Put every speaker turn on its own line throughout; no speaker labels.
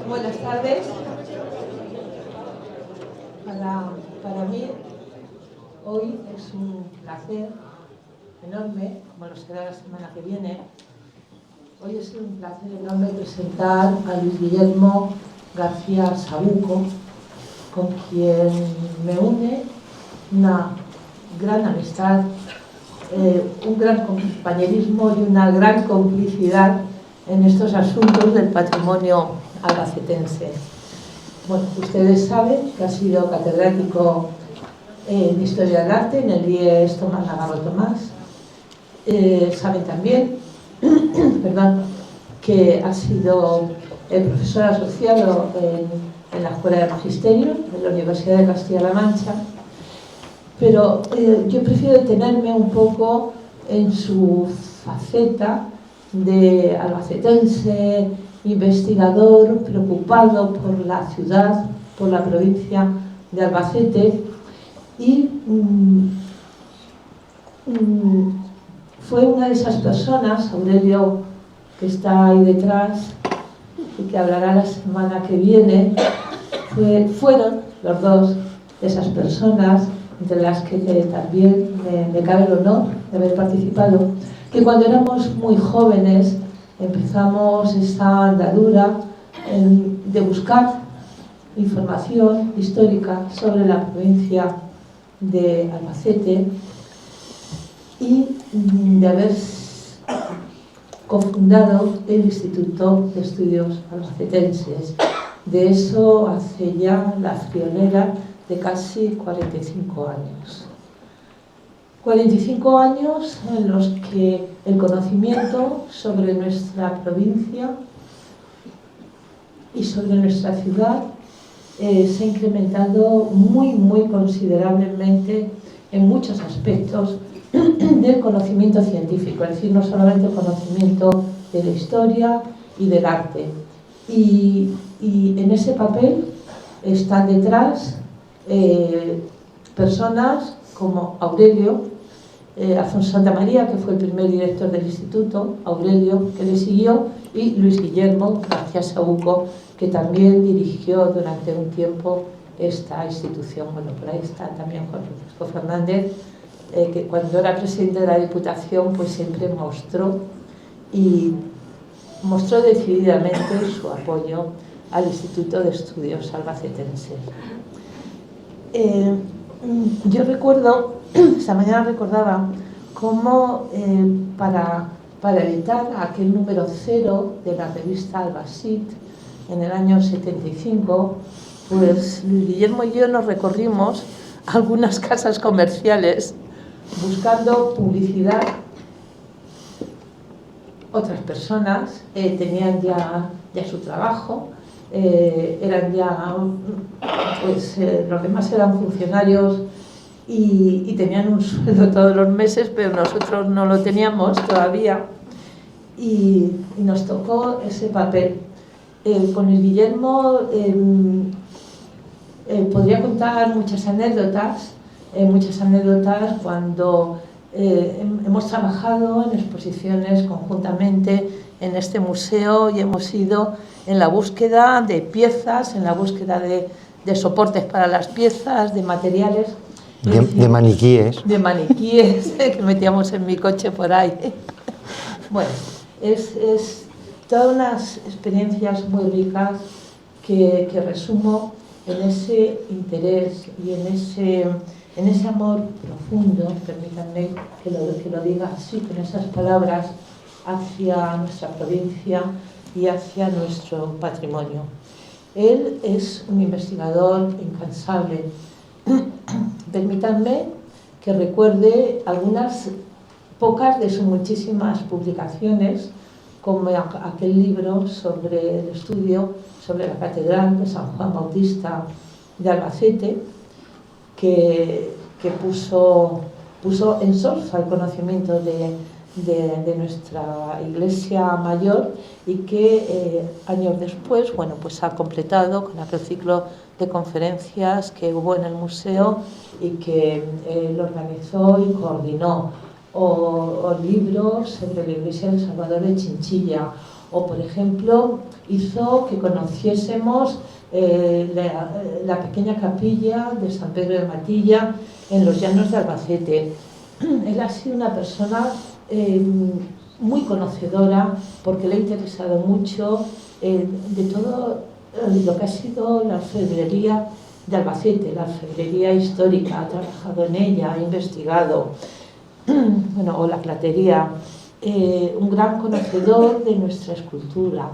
Buenas tardes. Para mí hoy es un placer enorme, como lo será la semana que viene. Hoy es un placer enorme presentar a Luis Guillermo García Sabuco, con quien me une una gran amistad, un gran compañerismo y una gran complicidad en estos asuntos del patrimonio albacetense. Bueno, ustedes saben que ha sido catedrático en Historia del Arte en el IES Tomás Navarro Tomás. Saben también que ha sido el profesor asociado en la Escuela de Magisterio de la Universidad de Castilla-La Mancha, pero yo prefiero detenerme un poco en su faceta de albacetense, investigador, preocupado por la ciudad, por la provincia de Albacete, y fue una de esas personas, Aurelio, que está ahí detrás y que hablará la semana que viene, fueron los dos de esas personas, entre las que también me cabe el honor de haber participado, que cuando éramos muy jóvenes empezamos esta andadura de buscar información histórica sobre la provincia de Albacete y de haber cofundado el Instituto de Estudios Albacetenses. De eso hace ya la friolera de casi 45 años. 45 años en los que el conocimiento sobre nuestra provincia y sobre nuestra ciudad se ha incrementado muy considerablemente en muchos aspectos del conocimiento científico, es decir, no solamente el conocimiento de la historia y del arte. Y en ese papel están detrás personas como Aurelio, Alfonso Santamaría, que fue el primer director del instituto, Aurelio, que le siguió, y Luis Guillermo García Sabuco, que también dirigió durante un tiempo esta institución. Bueno, por ahí está también Juan Francisco Fernández, que cuando era presidente de la Diputación, pues siempre mostró decididamente su apoyo al Instituto de Estudios Albacetenses. Yo recuerdo, esta mañana recordaba cómo para editar aquel número 0 de la revista Albacit en el año 75, pues Luis Guillermo y yo nos recorrimos algunas casas comerciales buscando publicidad. Otras personas tenían ya su trabajo, eran ya, pues los demás eran funcionarios y tenían un sueldo todos los meses, pero nosotros no lo teníamos todavía, y nos tocó ese papel. Con el Guillermo podría contar muchas anécdotas cuando hemos trabajado en exposiciones conjuntamente en este museo y hemos ido en la búsqueda de piezas, en la búsqueda de soportes para las piezas, de materiales.
De maniquíes.
De maniquíes que metíamos en mi coche por ahí. Bueno, es todas unas experiencias muy ricas que resumo en ese interés y en ese amor profundo, permítanme que lo diga así, con esas palabras, hacia nuestra provincia y hacia nuestro patrimonio. Él es un investigador incansable. Permítanme que recuerde algunas pocas de sus muchísimas publicaciones, como aquel libro sobre el estudio sobre la Catedral de San Juan Bautista de Albacete, que puso en solfa el conocimiento de nuestra Iglesia Mayor, y que años después, bueno, pues ha completado con aquel ciclo de conferencias que hubo en el museo y que él organizó y coordinó, o libros sobre la Iglesia del Salvador de Chinchilla, O, por ejemplo, hizo que conociésemos la pequeña capilla de San Pedro de Matilla en los llanos de Albacete. Él ha sido una persona muy conocedora porque le ha interesado mucho de todo lo que ha sido la orfebrería de Albacete, la orfebrería histórica. Ha trabajado en ella, ha investigado, bueno, o la platería. Un gran conocedor de nuestra escultura.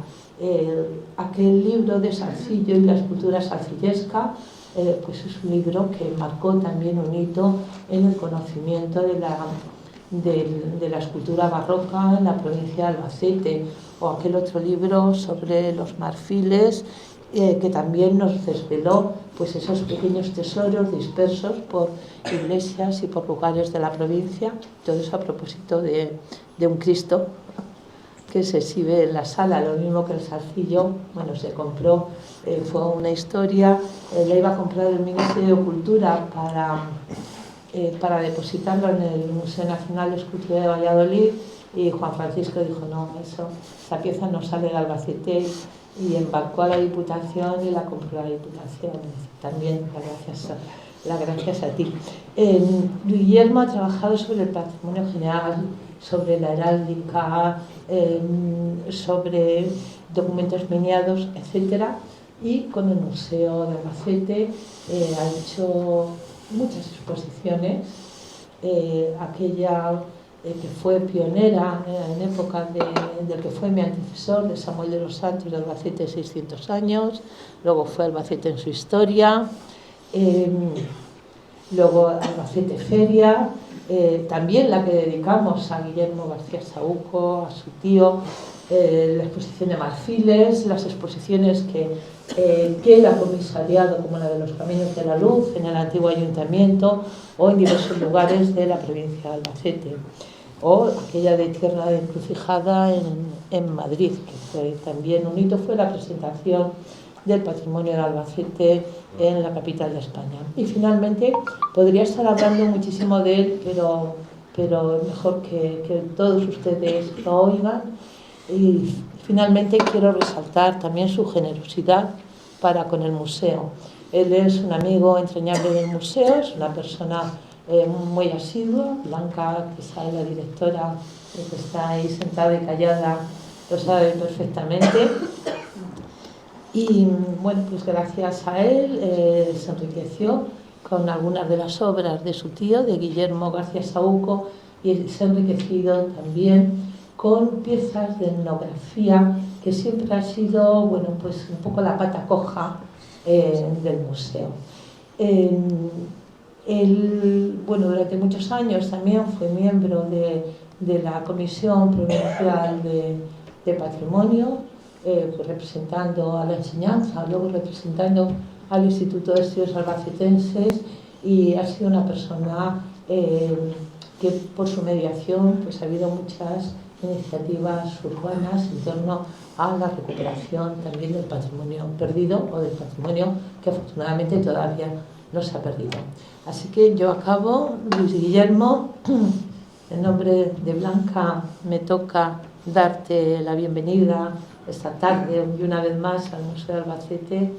Aquel libro de Salcillo y la escultura salcillesca, pues es un libro que marcó también un hito en el conocimiento de la escultura barroca en la provincia de Albacete, o aquel otro libro sobre los marfiles, que también nos desveló pues esos pequeños tesoros dispersos por iglesias y por lugares de la provincia. Todo eso a propósito de un Cristo que se exhibe en la sala, lo mismo que el Salcillo. Bueno, se compró, fue una historia, la iba a comprar el Ministerio de Cultura para depositarlo en el Museo Nacional de Escultura de Valladolid, y Juan Francisco dijo, no, esa pieza no sale de Albacete, y embarcó a la Diputación y la compró la Diputación. También las gracias a ti. Guillermo ha trabajado sobre el patrimonio general, sobre la heráldica, sobre documentos miniados, etcétera, y con el Museo de Albacete ha hecho muchas exposiciones. Aquella que fue pionera en época del que fue mi antecesor, de Samuel de los Santos, de Albacete 600 años, luego fue Albacete en su historia, luego Albacete Feria, también la que dedicamos a Guillermo García Saúco, a su tío, la exposición de marfiles, las exposiciones que él ha comisariado, como la de los Caminos de la Luz en el antiguo ayuntamiento o en diversos lugares de la provincia de Albacete, o aquella de Tierra de Encrucijada en Madrid, que fue también un hito, fue la presentación del patrimonio de Albacete en la capital de España. Y finalmente, podría estar hablando muchísimo de él, pero mejor que todos ustedes lo oigan. Y finalmente quiero resaltar también su generosidad para con el museo. Él es un amigo entrañable del museo, es una persona muy asidua. Blanca, que sabe, la directora, que está ahí sentada y callada, lo sabe perfectamente. Y bueno, pues gracias a él se enriqueció con algunas de las obras de su tío, de Guillermo García Saúco, y se ha enriquecido también con piezas de etnografía, que siempre ha sido, bueno, pues un poco la pata coja del museo. Él, bueno, durante muchos años también fue miembro de la Comisión Provincial de Patrimonio, pues representando a la enseñanza, luego representando al Instituto de Estudios Albacetenses, y ha sido una persona que por su mediación pues ha habido muchas iniciativas urbanas en torno a la recuperación también del patrimonio perdido, o del patrimonio que afortunadamente todavía no se ha perdido. Así que yo acabo, Luis Guillermo, en nombre de Blanca me toca darte la bienvenida esta tarde y una vez más al Museo de Albacete,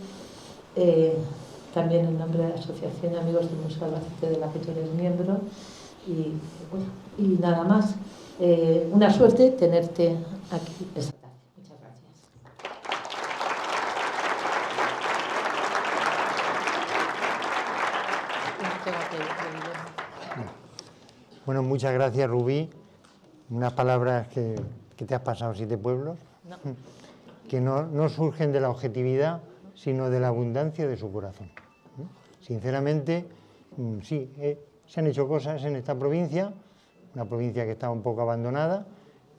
también en nombre de la Asociación de Amigos del Museo de Albacete, de la que tú eres miembro, y, bueno, y nada más. Una suerte tenerte aquí esta tarde. Muchas gracias.
Bueno, muchas gracias, Rubí. Unas palabras que te has pasado 7 pueblos, no. Que no surgen de la objetividad, sino de la abundancia de su corazón. Sinceramente, sí, se han hecho cosas en esta provincia, una provincia que estaba un poco abandonada,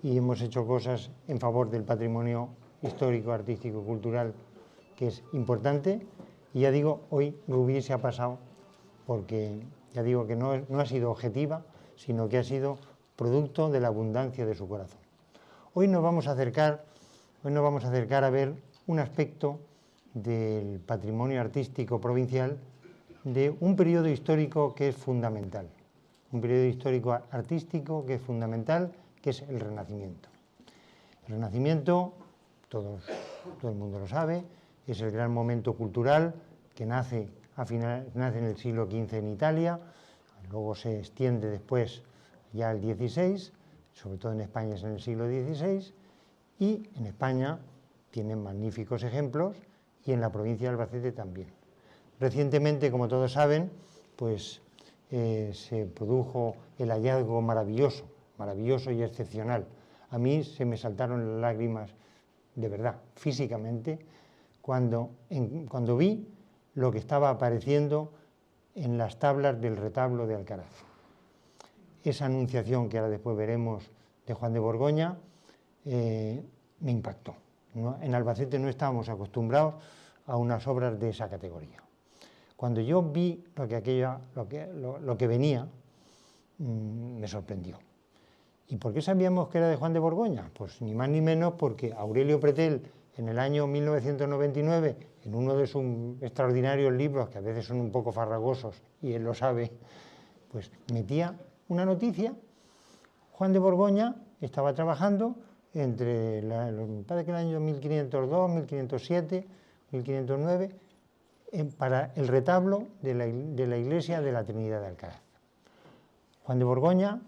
y hemos hecho cosas en favor del patrimonio histórico, artístico, cultural, que es importante. Y ya digo, hoy Rubí se ha pasado porque, ya digo, que no ha sido objetiva, sino que ha sido producto de la abundancia de su corazón. Hoy nos vamos a acercar a ver un aspecto del patrimonio artístico provincial de un periodo histórico que es fundamental, un periodo histórico artístico que es fundamental, que es el Renacimiento. El Renacimiento todo el mundo lo sabe, es el gran momento cultural que nace en el siglo XV en Italia, luego se extiende después ya al XVI, sobre todo en España es en el siglo XVI, y en España tienen magníficos ejemplos, y en la provincia de Albacete también. Recientemente, como todos saben, pues se produjo el hallazgo maravilloso y excepcional. A mí se me saltaron las lágrimas, de verdad, físicamente, cuando vi lo que estaba apareciendo en las tablas del retablo de Alcaraz. Esa anunciación que ahora después veremos de Juan de Borgoña me impactó. En Albacete no estábamos acostumbrados a unas obras de esa categoría. Cuando yo vi lo que venía, me sorprendió. ¿Y por qué sabíamos que era de Juan de Borgoña? Pues ni más ni menos porque Aurelio Pretel, en el año 1999, en uno de sus extraordinarios libros, que a veces son un poco farragosos, y él lo sabe, pues metía una noticia. Juan de Borgoña estaba trabajando entre me parece que el año 1502, 1507, 1509, para el retablo de la iglesia de la Trinidad de Alcaraz. Juan de Borgoña,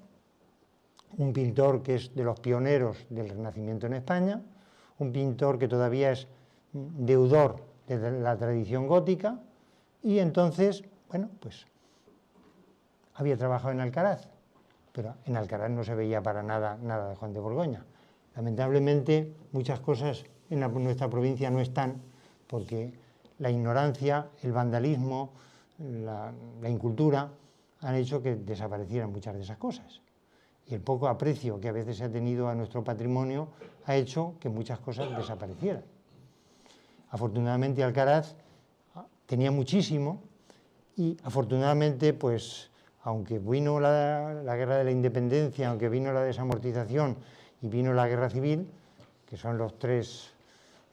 un pintor que es de los pioneros del Renacimiento en España, un pintor que todavía es deudor de la tradición gótica, y entonces, bueno, pues había trabajado en Alcaraz, pero en Alcaraz no se veía para nada de Juan de Borgoña. Lamentablemente, muchas cosas en nuestra provincia no están, porque la ignorancia, el vandalismo, la incultura han hecho que desaparecieran muchas de esas cosas. Y el poco aprecio que a veces se ha tenido a nuestro patrimonio ha hecho que muchas cosas desaparecieran. Afortunadamente Alcaraz tenía muchísimo, y afortunadamente, pues, aunque vino la guerra de la independencia, aunque vino la desamortización y vino la guerra civil, que son los tres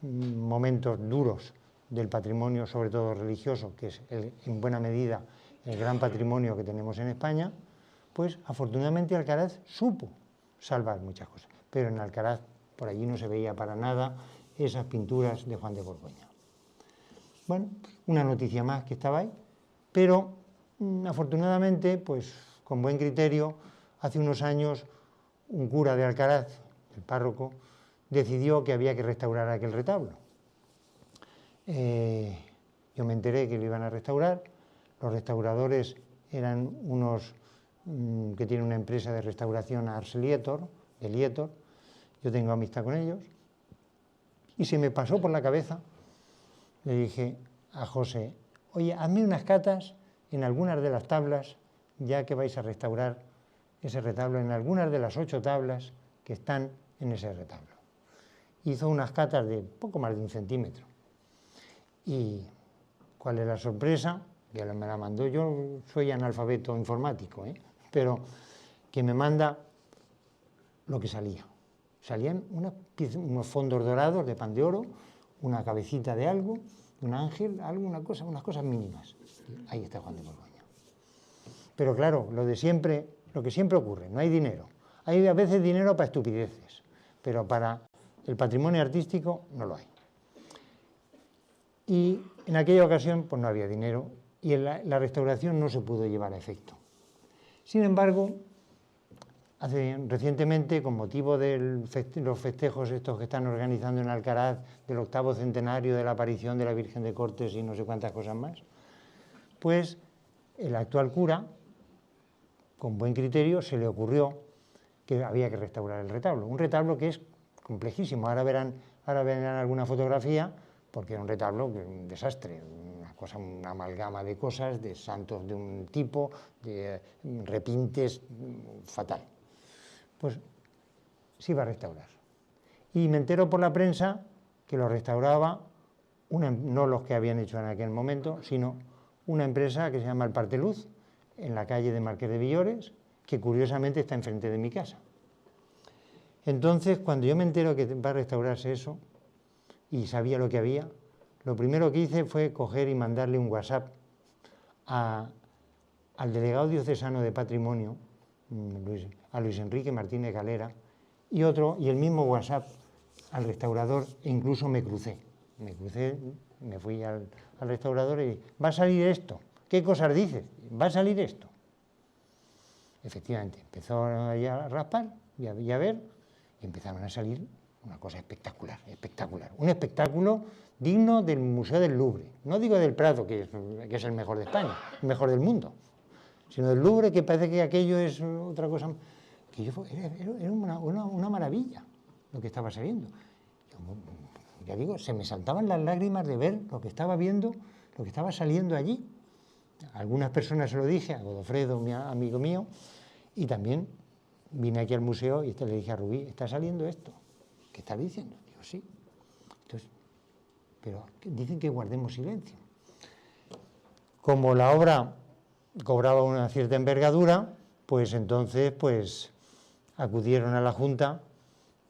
momentos duros del patrimonio, sobre todo religioso, que es en buena medida el gran patrimonio que tenemos en España, pues afortunadamente Alcaraz supo salvar muchas cosas. Pero en Alcaraz por allí no se veía para nada esas pinturas de Juan de Borgoña. Bueno, una noticia más que estaba ahí, pero afortunadamente, pues con buen criterio, hace unos años un cura de Alcaraz, el párroco, decidió que había que restaurar aquel retablo. Yo me enteré que lo iban a restaurar. Los restauradores eran unos que tienen una empresa de restauración, Ars Lietor, de Lietor. Yo tengo amistad con ellos. Y se me pasó por la cabeza, le dije a José, oye, hazme unas catas en algunas de las tablas, ya que vais a restaurar ese retablo, en algunas de las 8 tablas que están en ese retablo. Hizo unas catas de poco más de 1 centímetro. ¿Y cuál es la sorpresa? Que me la mandó, yo soy analfabeto informático, pero que me manda lo que salía. Salían unos fondos dorados de pan de oro, una cabecita de algo, un ángel, unas cosas mínimas. Ahí está Juan de Borgoña. Pero claro, lo que siempre ocurre, no hay dinero. Hay a veces dinero para estupideces, pero para el patrimonio artístico no lo hay. Y en aquella ocasión pues no había dinero y la restauración no se pudo llevar a efecto. Sin embargo, recientemente, con motivo de los festejos estos que están organizando en Alcaraz, del 8º centenario de la aparición de la Virgen de Cortes y no sé cuántas cosas más, pues el actual cura, con buen criterio, se le ocurrió que había que restaurar el retablo. Un retablo que es complejísimo. Ahora verán alguna fotografía, porque era un retablo, un desastre, una amalgama de cosas, de santos de un tipo, de repintes, fatal. Pues se iba a restaurar. Y me entero por la prensa que lo restauraba, no los que habían hecho en aquel momento, sino una empresa que se llama El Parteluz, en la calle de Marqués de Villores, que curiosamente está enfrente de mi casa. Entonces, cuando yo me entero que va a restaurarse eso, y sabía lo que había, lo primero que hice fue coger y mandarle un WhatsApp al delegado diocesano de Patrimonio, a Luis Enrique Martínez Galera, y el mismo WhatsApp al restaurador e incluso me crucé, me fui al restaurador y ¿va a salir esto? ¿Qué cosas dices? ¿Va a salir esto? Efectivamente, empezó a raspar y a ver, y empezaron a salir una cosa espectacular, espectacular. Un espectáculo digno del Museo del Louvre. No digo del Prado, que es el mejor de España, el mejor del mundo, sino del Louvre, que parece que aquello es otra cosa. Que era una maravilla lo que estaba saliendo. Ya digo, se me saltaban las lágrimas de ver lo que estaba viendo, lo que estaba saliendo allí. A algunas personas se lo dije, a Godofredo, mi amigo mío, y también vine aquí al museo y le dije a Rubí, está saliendo esto. ¿Qué estás diciendo? Digo, sí. Entonces, pero dicen que guardemos silencio. Como la obra cobraba una cierta envergadura, pues entonces acudieron a la Junta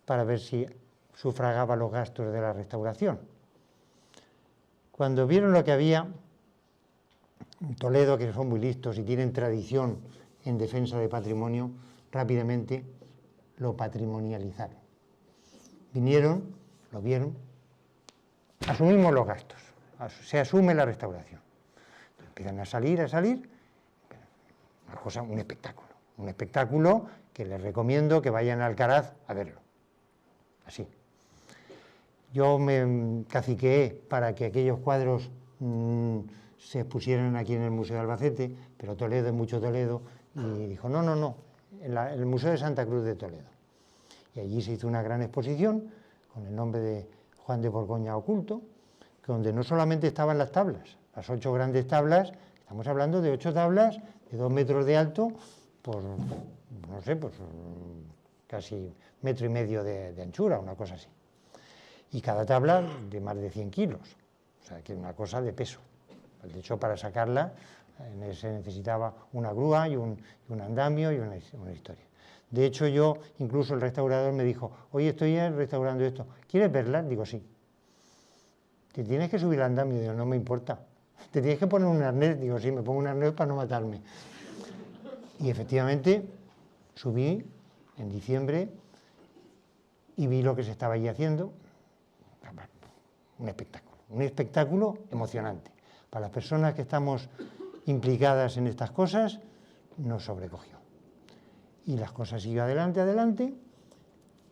para ver si sufragaba los gastos de la restauración. Cuando vieron lo que había, en Toledo, que son muy listos y tienen tradición en defensa de patrimonio, rápidamente lo patrimonializaron. Vinieron, lo vieron, asumimos los gastos, se asume la restauración. Empiezan a salir, una cosa, un espectáculo que les recomiendo que vayan a Alcaraz a verlo, así. Yo me caciqueé para que aquellos cuadros se expusieran aquí en el Museo de Albacete, pero Toledo es mucho Toledo, y dijo, no, en el Museo de Santa Cruz de Toledo. Y allí se hizo una gran exposición con el nombre de Juan de Borgoña oculto, donde no solamente estaban las tablas, las 8 grandes tablas, estamos hablando de 8 tablas de 2 metros de alto por, no sé, pues casi 1,5 metros de anchura, una cosa así. Y cada tabla de más de 100 kilos, o sea, que una cosa de peso. De hecho, para sacarla se necesitaba una grúa y un andamio y una historia. De hecho, incluso el restaurador me dijo, oye, estoy restaurando esto, ¿quieres verla? Digo, sí. ¿Te tienes que subir al andamio? Digo, no me importa. ¿Te tienes que poner un arnés? Digo, sí, me pongo un arnés para no matarme. Y efectivamente, subí en diciembre y vi lo que se estaba allí haciendo. Un espectáculo emocionante. Para las personas que estamos implicadas en estas cosas, nos sobrecogió. Y las cosas siguió adelante,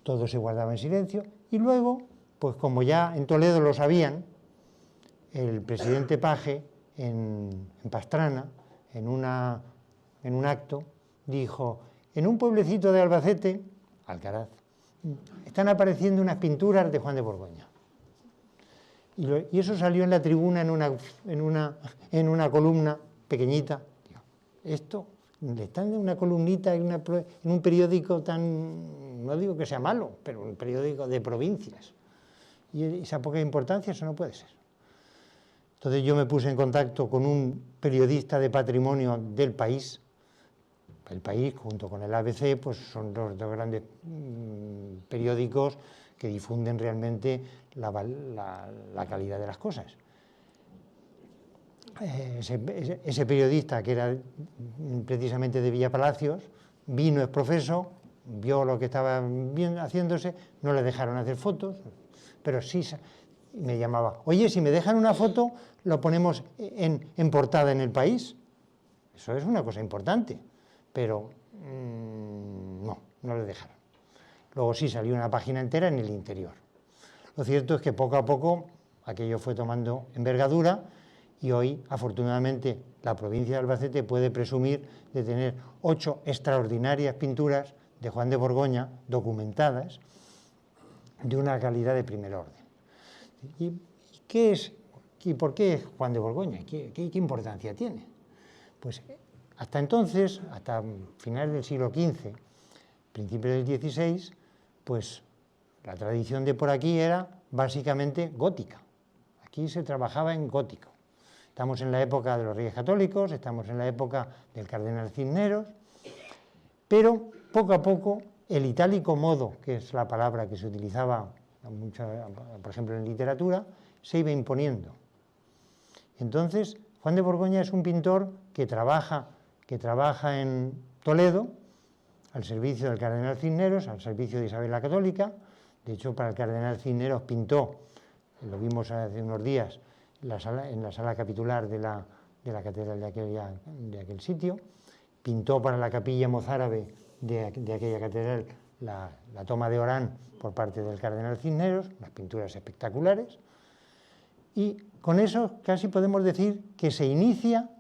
todo se guardaba en silencio, y luego, pues como ya en Toledo lo sabían, el presidente Paje, en Pastrana, en un acto, dijo, en un pueblecito de Albacete, Alcaraz, están apareciendo unas pinturas de Juan de Borgoña. Y eso salió en la tribuna en una columna pequeñita. Esto, están en una columnita en un periódico tan, no digo que sea malo, pero un periódico de provincias. Y esa poca importancia, eso no puede ser. Entonces yo me puse en contacto con un periodista de patrimonio del País. El País, junto con el ABC, pues son los 2 grandes periódicos que difunden realmente la calidad de las cosas. Ese periodista, que era precisamente de Villapalacios, vino exprofeso, vio lo que estaba haciéndose, no le dejaron hacer fotos, pero sí me llamaba, oye, si me dejan una foto, lo ponemos en portada en El País. Eso es una cosa importante, pero no le dejaron. Luego sí salió una página entera en El Interior. Lo cierto es que poco a poco aquello fue tomando envergadura y hoy, afortunadamente, la provincia de Albacete puede presumir de tener 8 extraordinarias pinturas de Juan de Borgoña documentadas de una calidad de primer orden. ¿Y por qué es Juan de Borgoña? ¿Qué importancia tiene? Pues hasta entonces, hasta finales del siglo XV, principios del XVI, pues la tradición de por aquí era básicamente gótica. Aquí se trabajaba en gótico. Estamos en la época de los Reyes Católicos, estamos en la época del Cardenal Cisneros, pero poco a poco el itálico modo, que es la palabra que se utilizaba mucho, por ejemplo, en literatura, se iba imponiendo. Entonces, Juan de Borgoña es un pintor que trabaja en Toledo, al servicio del Cardenal Cisneros, al servicio de Isabel la Católica, De hecho, para el cardenal Cisneros pintó, lo vimos hace unos días, en la sala capitular de la catedral de aquel sitio, pintó para la capilla mozárabe de aquella catedral la toma de Orán por parte del cardenal Cisneros, unas pinturas espectaculares, y con eso casi podemos decir que se inicia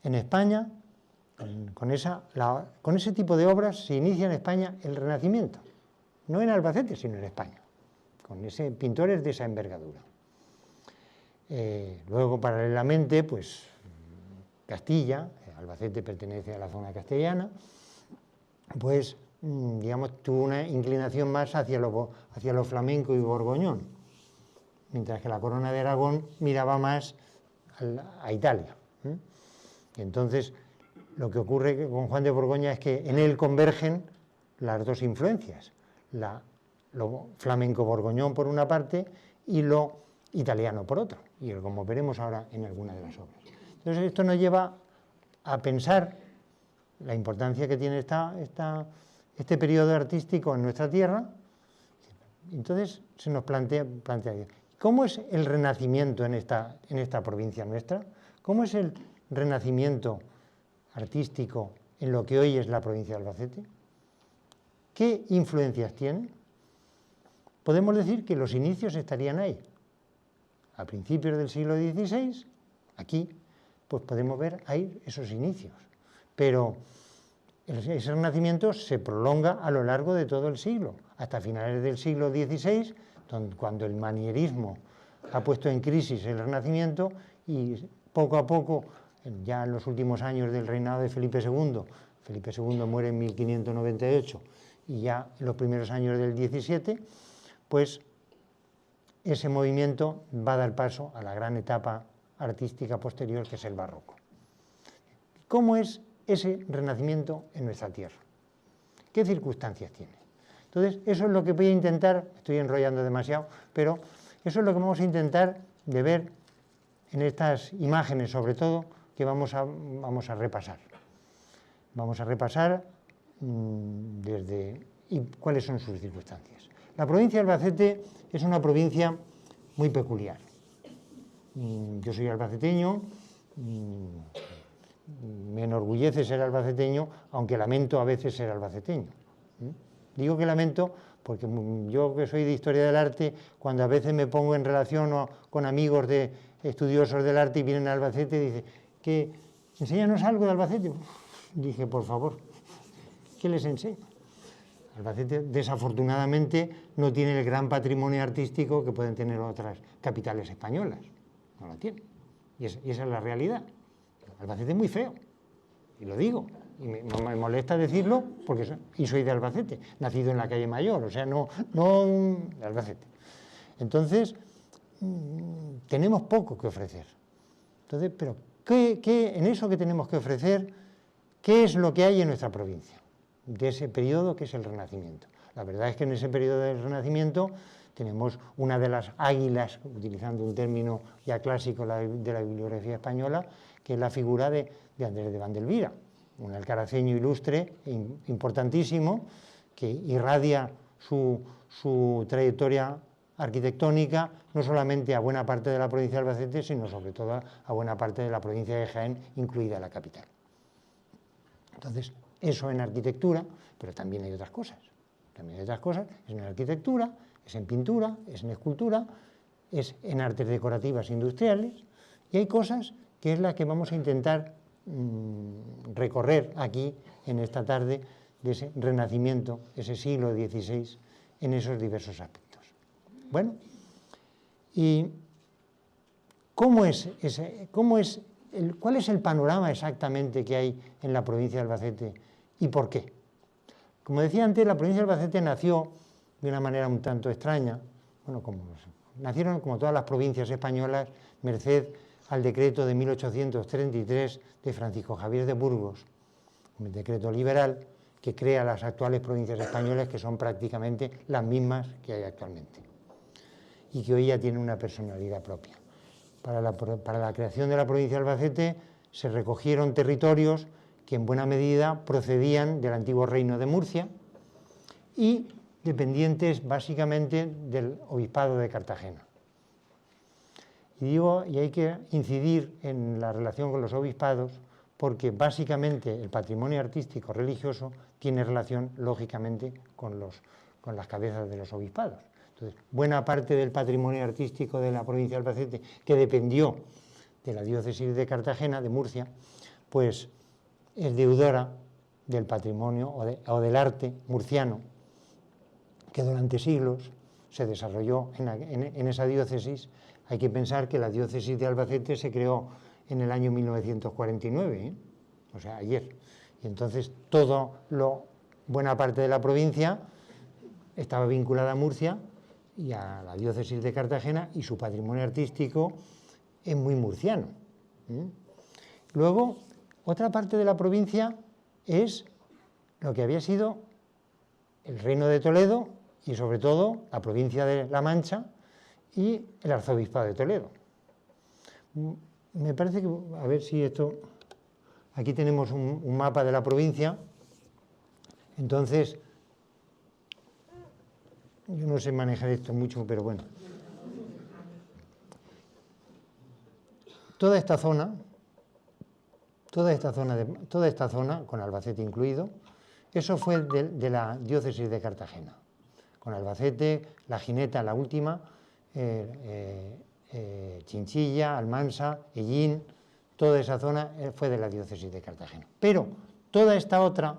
en España, con ese tipo de obras, se inicia en España el Renacimiento, no en Albacete, sino en España, con pintores de esa envergadura. Luego, paralelamente, pues Castilla, Albacete pertenece a la zona castellana, pues, digamos, tuvo una inclinación más hacia lo flamenco y borgoñón, mientras que la corona de Aragón miraba más a Italia. Y entonces, lo que ocurre con Juan de Borgoña es que en él convergen las dos influencias, lo flamenco-borgoñón por una parte y lo italiano por otro, y como veremos ahora en alguna de las obras. Entonces, esto nos lleva a pensar la importancia que tiene este periodo artístico en nuestra tierra. Entonces, se nos plantea ¿cómo es el Renacimiento en esta provincia nuestra? ¿Cómo es el Renacimiento artístico en lo que hoy es la provincia de Albacete? ¿Qué influencias tiene? Podemos decir que los inicios estarían ahí. A principios del siglo XVI, aquí, pues podemos ver ahí esos inicios. Pero ese Renacimiento se prolonga a lo largo de todo el siglo, hasta finales del siglo XVI, cuando el manierismo ha puesto en crisis el Renacimiento y poco a poco, ya en los últimos años del reinado de Felipe II muere en 1598 y ya en los primeros años del XVII, pues ese movimiento va a dar paso a la gran etapa artística posterior, que es el barroco. ¿Cómo es ese Renacimiento en nuestra tierra? ¿Qué circunstancias tiene? Entonces, eso es lo que voy a intentar, estoy enrollando demasiado, pero eso es lo que vamos a intentar de ver en estas imágenes, sobre todo, que vamos a repasar. Vamos a repasar y cuáles son sus circunstancias. La provincia de Albacete es una provincia muy peculiar. Yo soy albaceteño, me enorgullece ser albaceteño, aunque lamento a veces ser albaceteño. Digo que lamento porque yo, que soy de Historia del Arte, cuando a veces me pongo en relación con amigos de estudiosos del arte y vienen a Albacete y dicen, enséñanos algo de Albacete. Dije, por favor, ¿qué les enseño? Albacete, desafortunadamente, no tiene el gran patrimonio artístico que pueden tener otras capitales españolas. No la tiene. Y esa es la realidad. Albacete es muy feo. Y lo digo. Y me molesta decirlo y soy de Albacete, nacido en la calle Mayor, o sea, no de Albacete. Entonces, tenemos poco que ofrecer. Entonces, pero en eso que tenemos que ofrecer, ¿qué es lo que hay en nuestra provincia? De ese periodo que es el Renacimiento. La verdad es que en ese periodo del Renacimiento tenemos una de las águilas, utilizando un término ya clásico de la bibliografía española, que es la figura de Andrés de Vandelvira, un alcaraceño ilustre, importantísimo, que irradia su trayectoria arquitectónica, no solamente a buena parte de la provincia de Albacete, sino sobre todo a buena parte de la provincia de Jaén, incluida la capital. Entonces, eso en arquitectura, pero también hay otras cosas. También hay otras cosas, es en arquitectura, es en pintura, es en escultura, es en artes decorativas industriales, y hay cosas que es la que vamos a intentar recorrer aquí en esta tarde de ese Renacimiento, ese siglo XVI, en esos diversos aspectos. Bueno, ¿y cuál es el panorama exactamente que hay en la provincia de Albacete y por qué? Como decía antes, la provincia de Albacete nació de una manera un tanto extraña, nacieron como todas las provincias españolas, merced al decreto de 1833 de Francisco Javier de Burgos, un decreto liberal que crea las actuales provincias españolas, que son prácticamente las mismas que hay actualmente, y que hoy ya tienen una personalidad propia. Para la creación de la provincia de Albacete se recogieron territorios que en buena medida procedían del antiguo reino de Murcia y dependientes básicamente del obispado de Cartagena. Y hay que incidir en la relación con los obispados porque básicamente el patrimonio artístico religioso tiene relación, lógicamente, con las cabezas de los obispados. Entonces, buena parte del patrimonio artístico de la provincia de Albacete, que dependió de la diócesis de Cartagena, de Murcia, pues es deudora del patrimonio o del arte murciano, que durante siglos se desarrolló en esa diócesis. Hay que pensar que la diócesis de Albacete se creó en el año 1949, o sea, ayer. Y entonces buena parte de la provincia estaba vinculada a Murcia y a la diócesis de Cartagena, y su patrimonio artístico es muy murciano. Luego, otra parte de la provincia es lo que había sido el Reino de Toledo y sobre todo la provincia de La Mancha y el Arzobispado de Toledo. Me parece que, a ver si esto, aquí tenemos un mapa de la provincia. Entonces, yo no sé manejar esto mucho, pero bueno. Toda esta zona, con Albacete incluido, eso fue de la diócesis de Cartagena. Con Albacete, La Gineta, la última, Chinchilla, Almansa, Ellín, toda esa zona fue de la diócesis de Cartagena. Pero toda esta otra,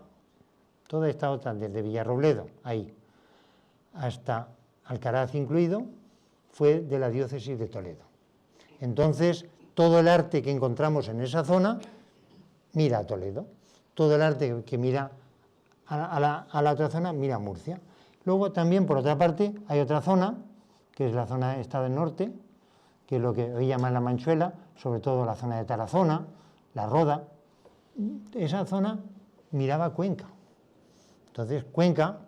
desde Villarrobledo, ahí, hasta Alcaraz incluido, fue de la diócesis de Toledo. Entonces, todo el arte que encontramos en esa zona mira a Toledo. Todo el arte que mira a la otra zona mira a Murcia. Luego también, por otra parte, hay otra zona, que es la zona esta del norte, que es lo que hoy llaman la Manchuela, sobre todo la zona de Tarazona, la Roda. Esa zona miraba a Cuenca. Entonces, Cuenca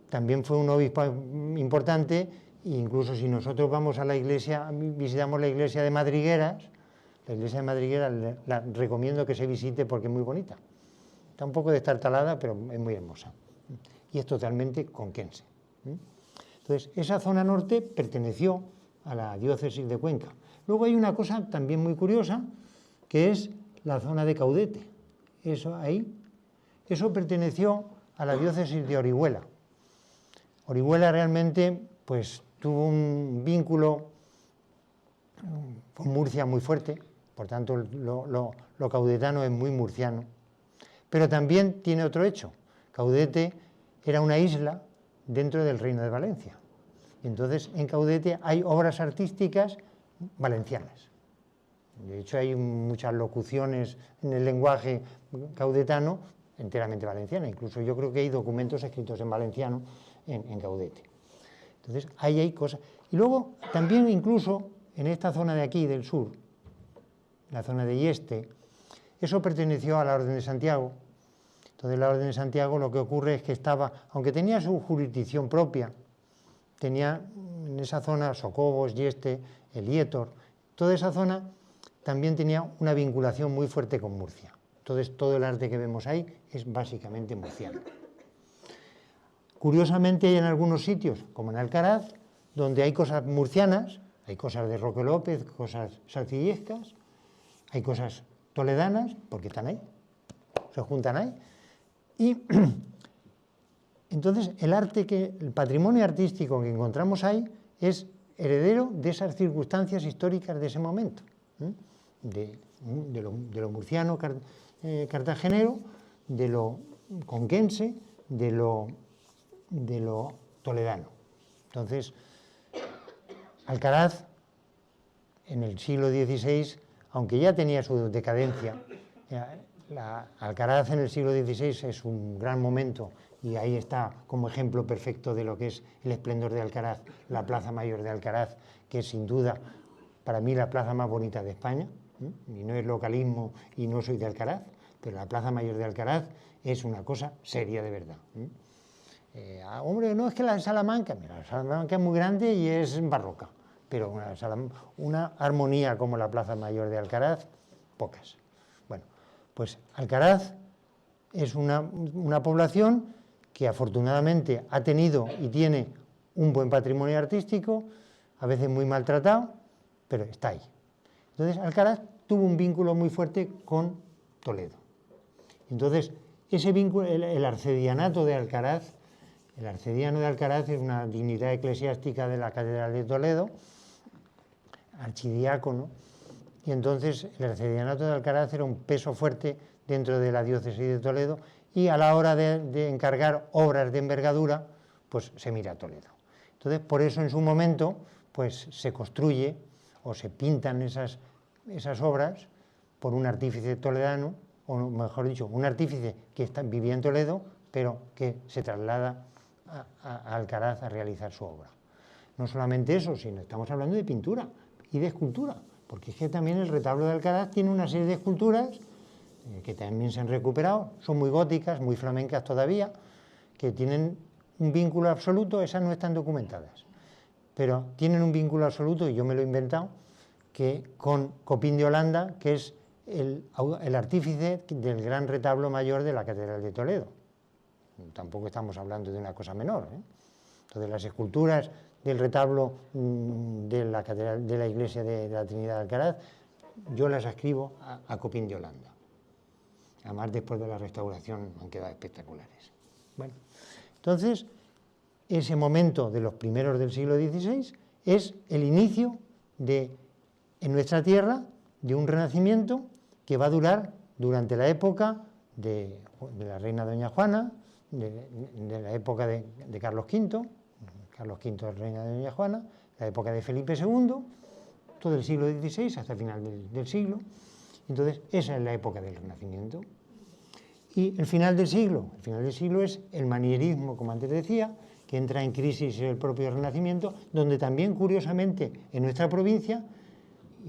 también fue un obispo importante, e incluso si nosotros vamos a la iglesia, visitamos la iglesia de Madrigueras, la iglesia de Madrigueras la recomiendo que se visite porque es muy bonita. Está un poco destartalada, pero es muy hermosa. Y es totalmente conquense. Entonces, esa zona norte perteneció a la diócesis de Cuenca. Luego hay una cosa también muy curiosa, que es la zona de Caudete. Eso perteneció a la diócesis de Orihuela. Orihuela realmente pues, tuvo un vínculo con Murcia muy fuerte, por tanto lo caudetano es muy murciano. Pero también tiene otro hecho. Caudete era una isla dentro del Reino de Valencia. Y entonces en Caudete hay obras artísticas valencianas. De hecho hay muchas locuciones en el lenguaje caudetano enteramente valenciana. Incluso yo creo que hay documentos escritos en valenciano en Caudete. Entonces ahí hay cosas. Y luego también incluso en esta zona de aquí del sur, la zona de Yeste, eso perteneció a la Orden de Santiago. Entonces la Orden de Santiago lo que ocurre es que estaba, aunque tenía su jurisdicción propia, tenía en esa zona Socobos, Yeste, Eliétor, toda esa zona también tenía una vinculación muy fuerte con Murcia. Entonces todo el arte que vemos ahí es básicamente murciano. Curiosamente hay en algunos sitios, como en Alcaraz, donde hay cosas murcianas, hay cosas de Roque López, cosas salcillescas, hay cosas toledanas, porque están ahí, se juntan ahí. Y entonces el patrimonio artístico que encontramos ahí es heredero de esas circunstancias históricas de ese momento, de lo murciano cartagenero, de lo conquense, de lo toledano. Entonces, Alcaraz, en el siglo XVI, aunque ya tenía su decadencia, Alcaraz en el siglo XVI es un gran momento y ahí está como ejemplo perfecto de lo que es el esplendor de Alcaraz, la Plaza Mayor de Alcaraz, que es sin duda para mí la plaza más bonita de España, y no es localismo y no soy de Alcaraz, pero la Plaza Mayor de Alcaraz es una cosa seria de verdad. Hombre, no es que la de Salamanca, mira, la Salamanca es muy grande y es barroca, pero una armonía como la Plaza Mayor de Alcaraz, pocas. Bueno, pues Alcaraz es una población que afortunadamente ha tenido y tiene un buen patrimonio artístico, a veces muy maltratado, pero está ahí. Entonces Alcaraz tuvo un vínculo muy fuerte con Toledo. Entonces, ese vínculo, el arcedianato de Alcaraz, el arcediano de Alcaraz es una dignidad eclesiástica de la Catedral de Toledo, archidiácono, y entonces el arcedianato de Alcaraz era un peso fuerte dentro de la diócesis de Toledo, y a la hora de encargar obras de envergadura, pues se mira a Toledo. Entonces, por eso en su momento, pues se construye o se pintan esas obras por un artífice toledano, o mejor dicho, un artífice que vivía en Toledo, pero que se traslada a Alcaraz a realizar su obra. No solamente eso, sino estamos hablando de pintura y de escultura, porque es que también el retablo de Alcaraz tiene una serie de esculturas que también se han recuperado, son muy góticas, muy flamencas todavía, que tienen un vínculo absoluto, esas no están documentadas, pero tienen un vínculo absoluto, y yo me lo he inventado, que con Copín de Holanda, que es el artífice del gran retablo mayor de la Catedral de Toledo. Tampoco estamos hablando de una cosa menor, ¿eh? Entonces, las esculturas del retablo de la Catedral, de la Iglesia de la Trinidad de Alcaraz, yo las ascribo a Copín de Holanda. Además, después de la restauración han quedado espectaculares. Bueno, entonces, ese momento de los primeros del siglo XVI es el inicio en nuestra tierra de un renacimiento que va a durar durante la época de la reina doña Juana, de la época de Carlos V, Carlos V es reina de doña Juana, la época de Felipe II, todo el siglo XVI hasta el final del siglo. Entonces, esa es la época del Renacimiento. Y el final del siglo es el manierismo, como antes decía, que entra en crisis el propio Renacimiento, donde también, curiosamente, en nuestra provincia,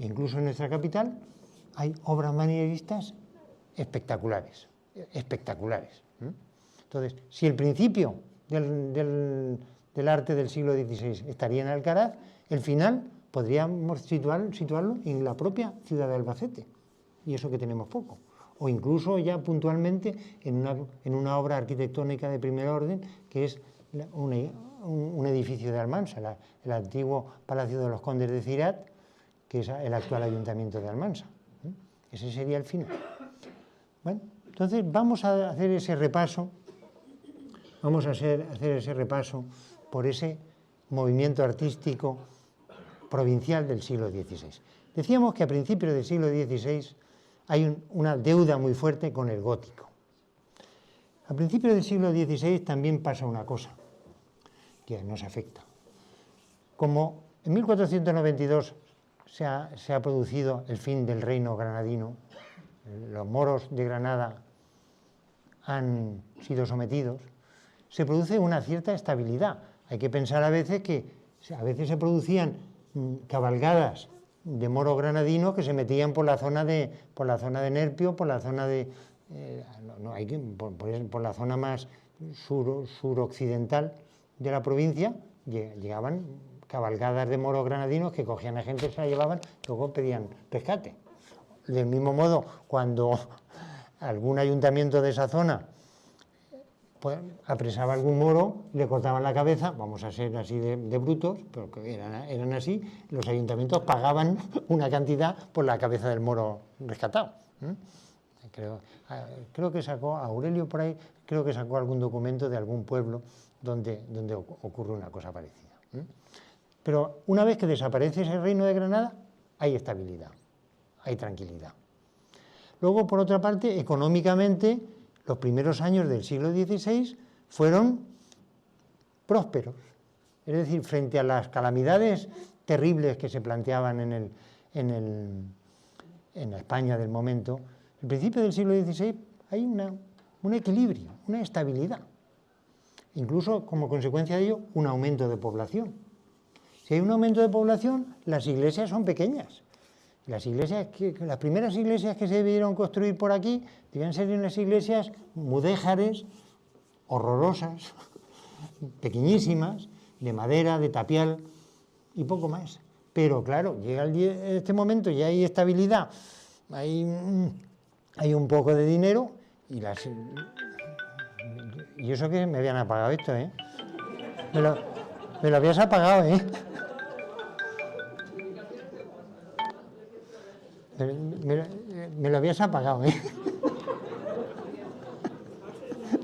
incluso en nuestra capital, hay obras manieristas espectaculares. Entonces, si el principio del arte del siglo XVI estaría en Alcaraz, el final podríamos situarlo en la propia ciudad de Albacete, y eso que tenemos poco. O incluso ya puntualmente en una obra arquitectónica de primer orden, que es un edificio de Almansa, el antiguo Palacio de los Condes de Cirat, que es el actual Ayuntamiento de Almansa. Ese sería el final. Bueno, entonces vamos a hacer ese repaso, hacer ese repaso por ese movimiento artístico provincial del siglo XVI. Decíamos que a principios del siglo XVI hay una deuda muy fuerte con el gótico. A principios del siglo XVI también pasa una cosa que nos afecta. Como en 1492 se ha producido el fin del reino granadino, los moros de Granada han sido sometidos, se produce una cierta estabilidad. Hay que pensar a veces que a veces se producían cabalgadas de moros granadinos que se metían por la zona de Nerpio, por la zona por la zona más suroccidental de la provincia, llegaban cabalgadas de moros granadinos que cogían a gente, se la llevaban, luego pedían rescate. Del mismo modo, cuando algún ayuntamiento de esa zona pues apresaba a algún moro, le cortaban la cabeza, vamos a ser así de brutos, pero que eran así, los ayuntamientos pagaban una cantidad por la cabeza del moro rescatado. Creo que sacó Aurelio por ahí, creo que sacó algún documento de algún pueblo donde ocurre una cosa parecida. Pero una vez que desaparece ese reino de Granada, hay estabilidad, hay tranquilidad. Luego, por otra parte, económicamente, los primeros años del siglo XVI fueron prósperos. Es decir, frente a las calamidades terribles que se planteaban en la España del momento, al principio del siglo XVI hay un equilibrio, una estabilidad. Incluso, como consecuencia de ello, un aumento de población. Si hay un aumento de población, las iglesias son pequeñas. Las primeras iglesias que se debieron construir por aquí debían ser unas iglesias mudéjares, horrorosas, pequeñísimas, de madera, de tapial y poco más. Pero claro, llega este momento y hay estabilidad, hay un poco de dinero y Y eso que me habían apagado esto, ¿eh? Me lo habías apagado, ¿eh? Me lo habías apagado, ¿eh?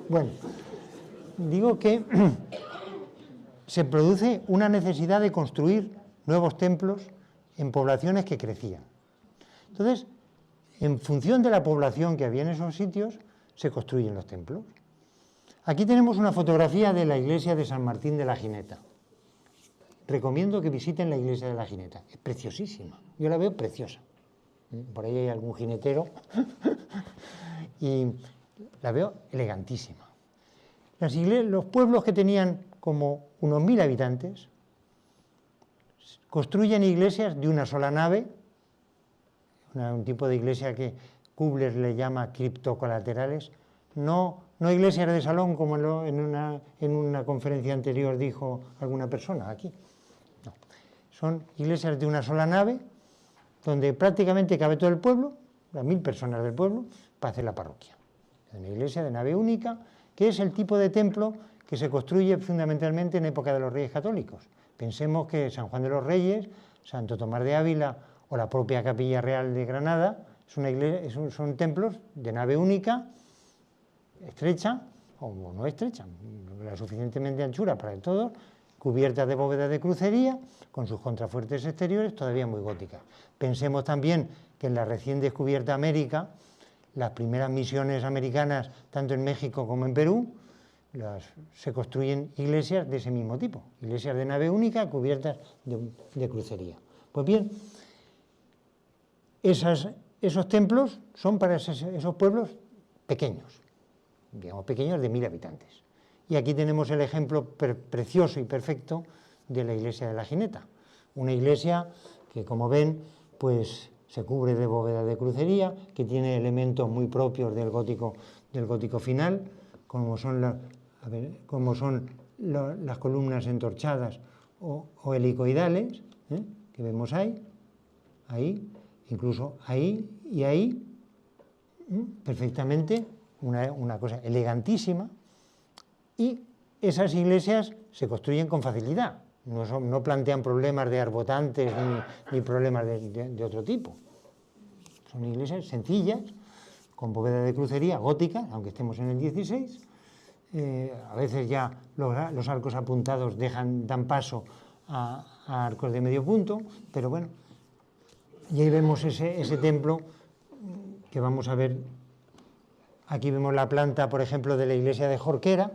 Bueno, digo que se produce una necesidad de construir nuevos templos en poblaciones que crecían. Entonces, en función de la población que había en esos sitios, se construyen los templos. Aquí tenemos una fotografía de la iglesia de San Martín de la Gineta. Recomiendo que visiten la iglesia de la Gineta. Es preciosísima. Yo la veo preciosa. Por ahí hay algún jinetero. Y la veo elegantísima. Los pueblos que tenían como unos 1000 habitantes construyen iglesias de una sola nave, un tipo de iglesia que Kubler le llama criptocolaterales, no iglesias de salón como en una conferencia anterior dijo alguna persona aquí. No. Son iglesias de una sola nave donde prácticamente cabe todo el pueblo, las 1000 personas del pueblo, para hacer la parroquia. Una iglesia de nave única, que es el tipo de templo que se construye fundamentalmente en época de los Reyes Católicos. Pensemos que San Juan de los Reyes, Santo Tomás de Ávila o la propia Capilla Real de Granada son templos de nave única, estrecha o no estrecha, la suficientemente anchura para todos, cubiertas de bóvedas de crucería, con sus contrafuertes exteriores todavía muy góticas. Pensemos también que en la recién descubierta América, las primeras misiones americanas, tanto en México como en Perú, se construyen iglesias de ese mismo tipo, iglesias de nave única cubiertas de crucería. Pues bien, esos templos son para esos pueblos pequeños, digamos pequeños de 1000 habitantes. Y aquí tenemos el ejemplo precioso y perfecto de la iglesia de la Gineta, una iglesia que, como ven, pues se cubre de bóveda de crucería, que tiene elementos muy propios del gótico final, como son las columnas entorchadas o helicoidales, que vemos ahí, incluso ahí y ahí, perfectamente, una cosa elegantísima, y esas iglesias se construyen con facilidad, no plantean problemas de arbotantes ni problemas de otro tipo. Son iglesias sencillas, con bóveda de crucería gótica, aunque estemos en el 16. A veces ya los arcos apuntados dan paso a arcos de medio punto, pero bueno, y ahí vemos ese templo que vamos a ver. Aquí vemos la planta, por ejemplo, de la iglesia de Jorquera,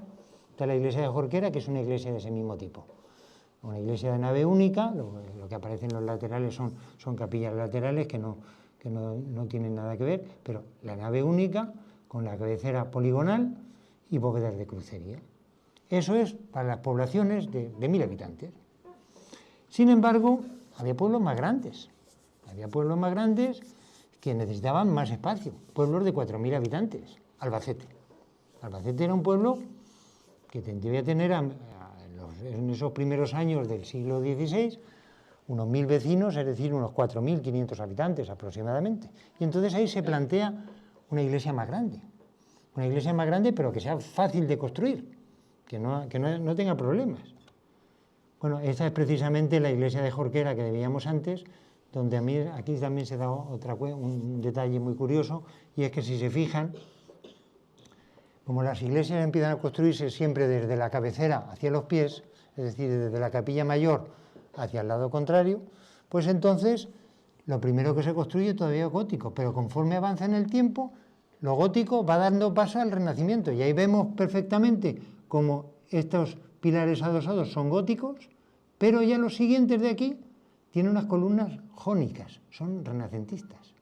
que es una iglesia de ese mismo tipo. Una iglesia de nave única, lo que aparece en los laterales son capillas laterales que no tienen nada que ver, pero la nave única con la cabecera poligonal y bóvedas de crucería. Eso es para las poblaciones de 1000 habitantes. Sin embargo, había pueblos más grandes que necesitaban más espacio, pueblos de 4000 habitantes. Albacete era un pueblo que debía tener en esos primeros años del siglo XVI unos 1000 vecinos, es decir, unos 4500 habitantes aproximadamente. Y entonces ahí se plantea una iglesia más grande, pero que sea fácil de construir, que no tenga problemas. Bueno, esta es precisamente la iglesia de Jorquera que veíamos antes, donde aquí también se da un detalle muy curioso, y es que si se fijan, como las iglesias empiezan a construirse siempre desde la cabecera hacia los pies, es decir, desde la capilla mayor hacia el lado contrario, pues entonces lo primero que se construye todavía es gótico, pero conforme avanza en el tiempo, lo gótico va dando paso al Renacimiento, y ahí vemos perfectamente cómo estos pilares adosados son góticos, pero ya los siguientes de aquí tienen unas columnas jónicas, son renacentistas.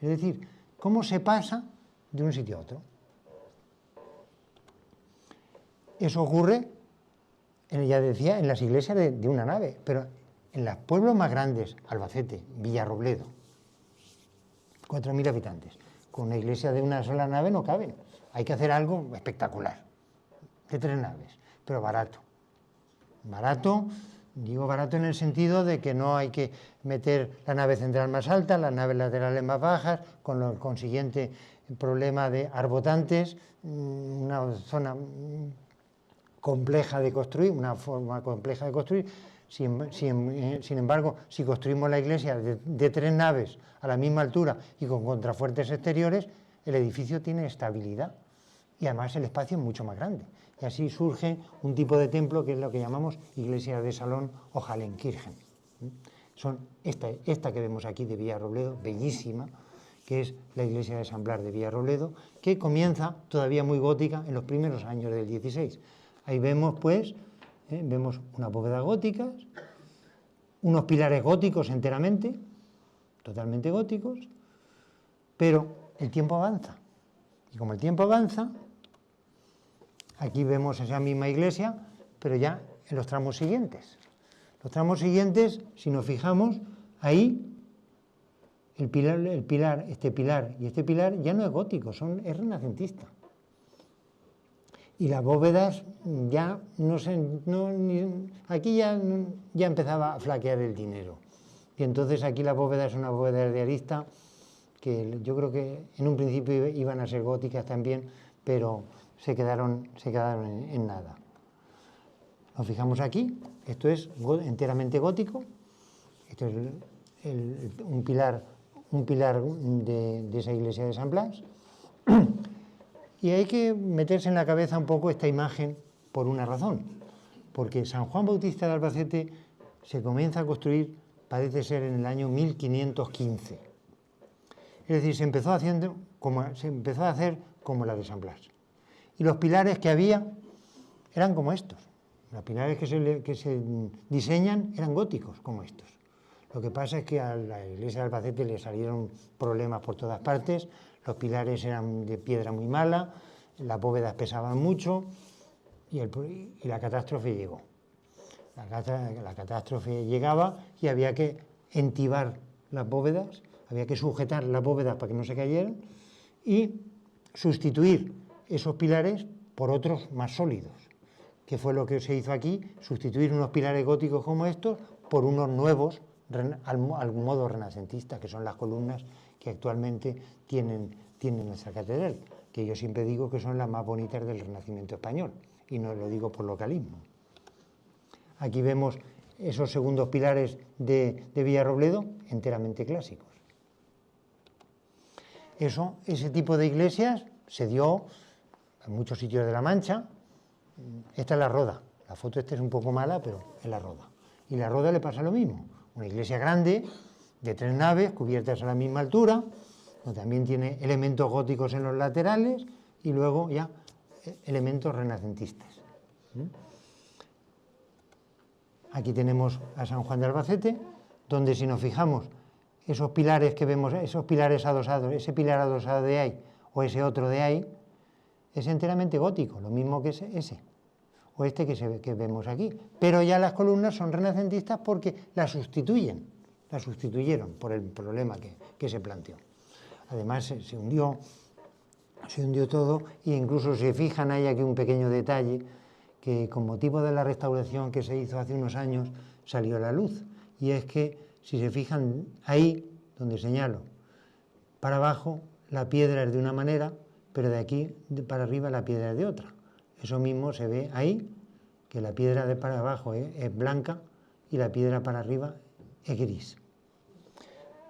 Es decir, cómo se pasa de un sitio a otro. Eso ocurre, ya decía, en las iglesias de una nave, pero en los pueblos más grandes, Albacete, Villarrobledo, 4000 habitantes, con una iglesia de una sola nave no caben. Hay que hacer algo espectacular, de 3 naves, pero barato. Digo barato en el sentido de que no hay que meter la nave central más alta, las naves laterales más bajas, con lo consiguiente problema de arbotantes, una zona compleja de construir, una forma compleja de construir. Sin embargo, si construimos la iglesia de 3 naves a la misma altura y con contrafuertes exteriores, el edificio tiene estabilidad y además el espacio es mucho más grande. Y así surge un tipo de templo que es lo que llamamos iglesia de salón o Hallenkirchen. Son esta que vemos aquí de Villarrobledo, bellísima, que es la iglesia de San Blas de Villarrobledo, que comienza todavía muy gótica en los primeros años del 16. Ahí vemos, pues, vemos unas bóvedas góticas, unos pilares góticos enteramente, totalmente góticos, pero el tiempo avanza. Y como el tiempo avanza, aquí vemos esa misma iglesia, pero ya en los tramos siguientes. Los tramos siguientes, si nos fijamos, ahí este pilar y este pilar ya no es gótico, es renacentista. Y las bóvedas ya aquí ya empezaba a flaquear el dinero. Y entonces aquí la bóveda es una bóveda de arista que yo creo que en un principio iban a ser góticas también, pero se quedaron en nada. Nos fijamos aquí, esto es enteramente gótico, esto es un pilar de esa iglesia de San Blas. Y hay que meterse en la cabeza un poco esta imagen por una razón, porque San Juan Bautista de Albacete se comienza a construir, parece ser en el año 1515. Es decir, se empezó a hacer como la de San Blas. Y los pilares que había eran como estos. Los pilares que se diseñan eran góticos, como estos. Lo que pasa es que a la iglesia de Albacete le salieron problemas por todas partes, los pilares eran de piedra muy mala, las bóvedas pesaban mucho y la catástrofe llegó. La catástrofe llegaba y había que entibar las bóvedas, había que sujetar las bóvedas para que no se cayeran y sustituir esos pilares por otros más sólidos, que fue lo que se hizo aquí, sustituir unos pilares góticos como estos por unos nuevos al modo renacentista, que son las columnas que actualmente tienen nuestra catedral, que yo siempre digo que son las más bonitas del Renacimiento español, y no lo digo por localismo. Aquí vemos esos segundos pilares de Villarrobledo, enteramente clásicos. Ese tipo de iglesias se dio en muchos sitios de La Mancha. Esta es la Roda, la foto esta es un poco mala, pero es la Roda. Y la Roda le pasa lo mismo, una iglesia grande, de 3 naves, cubiertas a la misma altura, donde también tiene elementos góticos en los laterales y luego ya elementos renacentistas. Aquí tenemos a San Juan de Albacete, donde si nos fijamos, esos pilares que vemos, esos pilares adosados, ese pilar adosado de ahí o ese otro de ahí, es enteramente gótico, lo mismo que ese o este que vemos aquí. Pero ya las columnas son renacentistas porque las sustituyeron por el problema que se planteó. Además se hundió todo e incluso se fijan, hay aquí un pequeño detalle que con motivo de la restauración que se hizo hace unos años salió a la luz, y es que si se fijan ahí donde señalo, para abajo la piedra es de una manera, pero de aquí para arriba la piedra es de otra. Eso mismo se ve ahí, que la piedra de para abajo es blanca y la piedra para arriba es gris.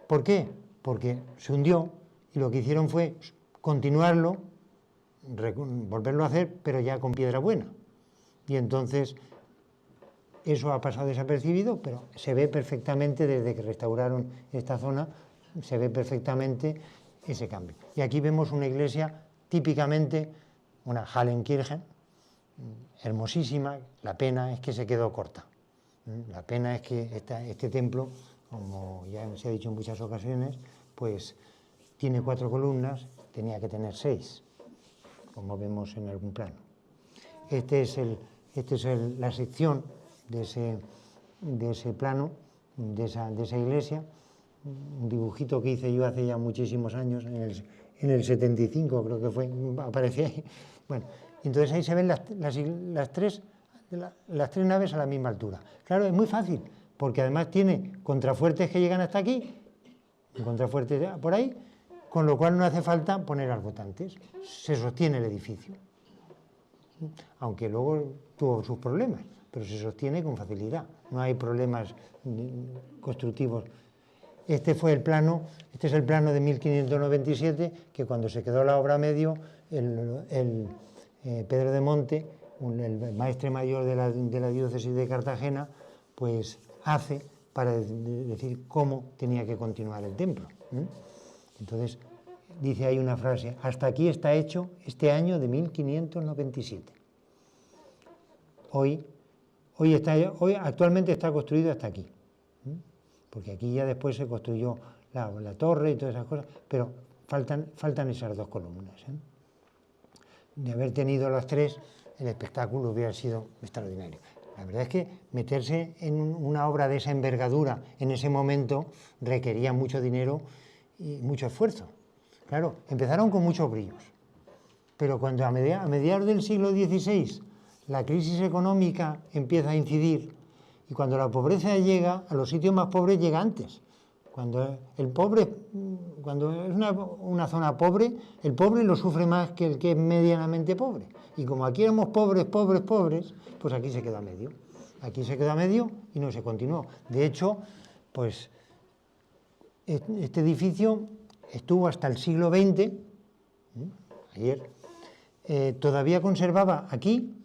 ¿Por qué? Porque se hundió y lo que hicieron fue continuarlo, volverlo a hacer, pero ya con piedra buena. Y entonces eso ha pasado desapercibido, pero se ve perfectamente desde que restauraron esta zona, se ve perfectamente ese cambio. Y aquí vemos una iglesia típicamente, una Hallenkirchen, hermosísima. La pena es que se quedó corta. La pena es que este templo, como ya se ha dicho en muchas ocasiones, pues tiene 4 columnas, tenía que tener 6, como vemos en algún plano. Esta es la sección de ese plano, de esa iglesia, un dibujito que hice yo hace ya muchísimos años, en el 75 creo que fue, aparecía ahí. Bueno, entonces ahí se ven las tres naves a la misma altura. Claro, es muy fácil, porque además tiene contrafuertes que llegan hasta aquí, un contrafuerte por ahí, con lo cual no hace falta poner arbotantes, se sostiene el edificio, aunque luego tuvo sus problemas, pero se sostiene con facilidad, no hay problemas constructivos. Este es el plano de 1597, que cuando se quedó la obra a medio, Pedro de Monte, el maestre mayor de la diócesis de Cartagena, pues hace para decir cómo tenía que continuar el templo. Entonces, dice ahí una frase: hasta aquí está hecho este año de 1597. Hoy actualmente está construido hasta aquí, porque aquí ya después se construyó la torre y todas esas cosas, pero faltan esas dos columnas. De haber tenido las tres, el espectáculo hubiera sido extraordinario. La verdad es que meterse en una obra de esa envergadura en ese momento requería mucho dinero y mucho esfuerzo. Claro, empezaron con muchos bríos, pero cuando a mediados del siglo XVI la crisis económica empieza a incidir, y cuando la pobreza llega a los sitios más pobres, llega antes. Cuando es una zona pobre, el pobre lo sufre más que el que es medianamente pobre. Y como aquí éramos pobres, pues aquí se quedó a medio. Aquí se quedó a medio y no se continuó. De hecho, pues este edificio estuvo hasta el siglo XX, ayer, todavía conservaba aquí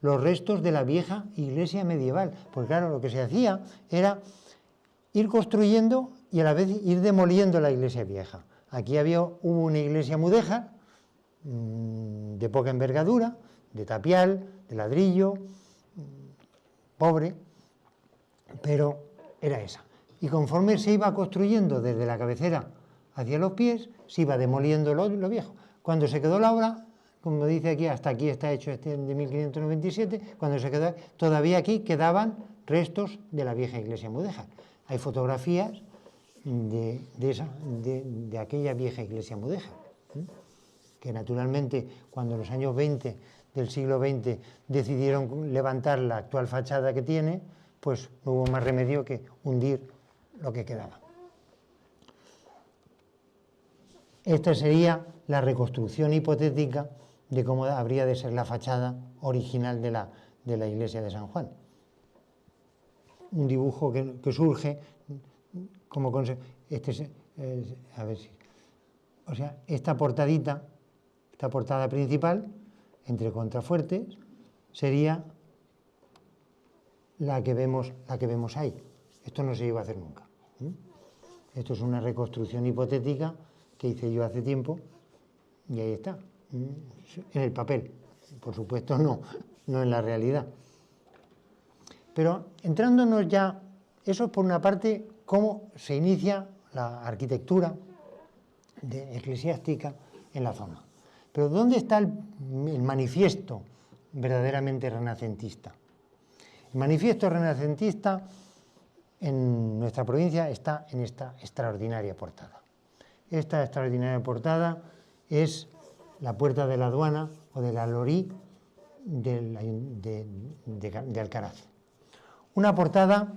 los restos de la vieja iglesia medieval. Porque claro, lo que se hacía era ir construyendo y a la vez ir demoliendo la iglesia vieja. Aquí hubo una iglesia mudéjar, de poca envergadura, de tapial, de ladrillo, pobre, pero era esa. Y conforme se iba construyendo desde la cabecera hacia los pies, se iba demoliendo lo viejo. Cuando se quedó la obra, como dice aquí, hasta aquí está hecho este de 1597, cuando se quedó, todavía aquí quedaban restos de la vieja iglesia mudéjar. Hay fotografías de aquella vieja iglesia mudéjar, que naturalmente cuando en los años 20 del siglo XX decidieron levantar la actual fachada que tiene, pues no hubo más remedio que hundir lo que quedaba. Esta sería la reconstrucción hipotética de cómo habría de ser la fachada original de la iglesia de San Juan. Un dibujo que surge como esta portada principal, entre contrafuertes, sería la que vemos ahí. Esto no se iba a hacer nunca. Esto es una reconstrucción hipotética que hice yo hace tiempo y ahí está, en el papel. Por supuesto no en la realidad. Pero entrándonos ya, eso es por una parte cómo se inicia la arquitectura eclesiástica en la zona. Pero ¿dónde está el manifiesto verdaderamente renacentista? El manifiesto renacentista en nuestra provincia está en esta extraordinaria portada. Esta extraordinaria portada es la puerta de la aduana o de la Lorí de Alcaraz. Una portada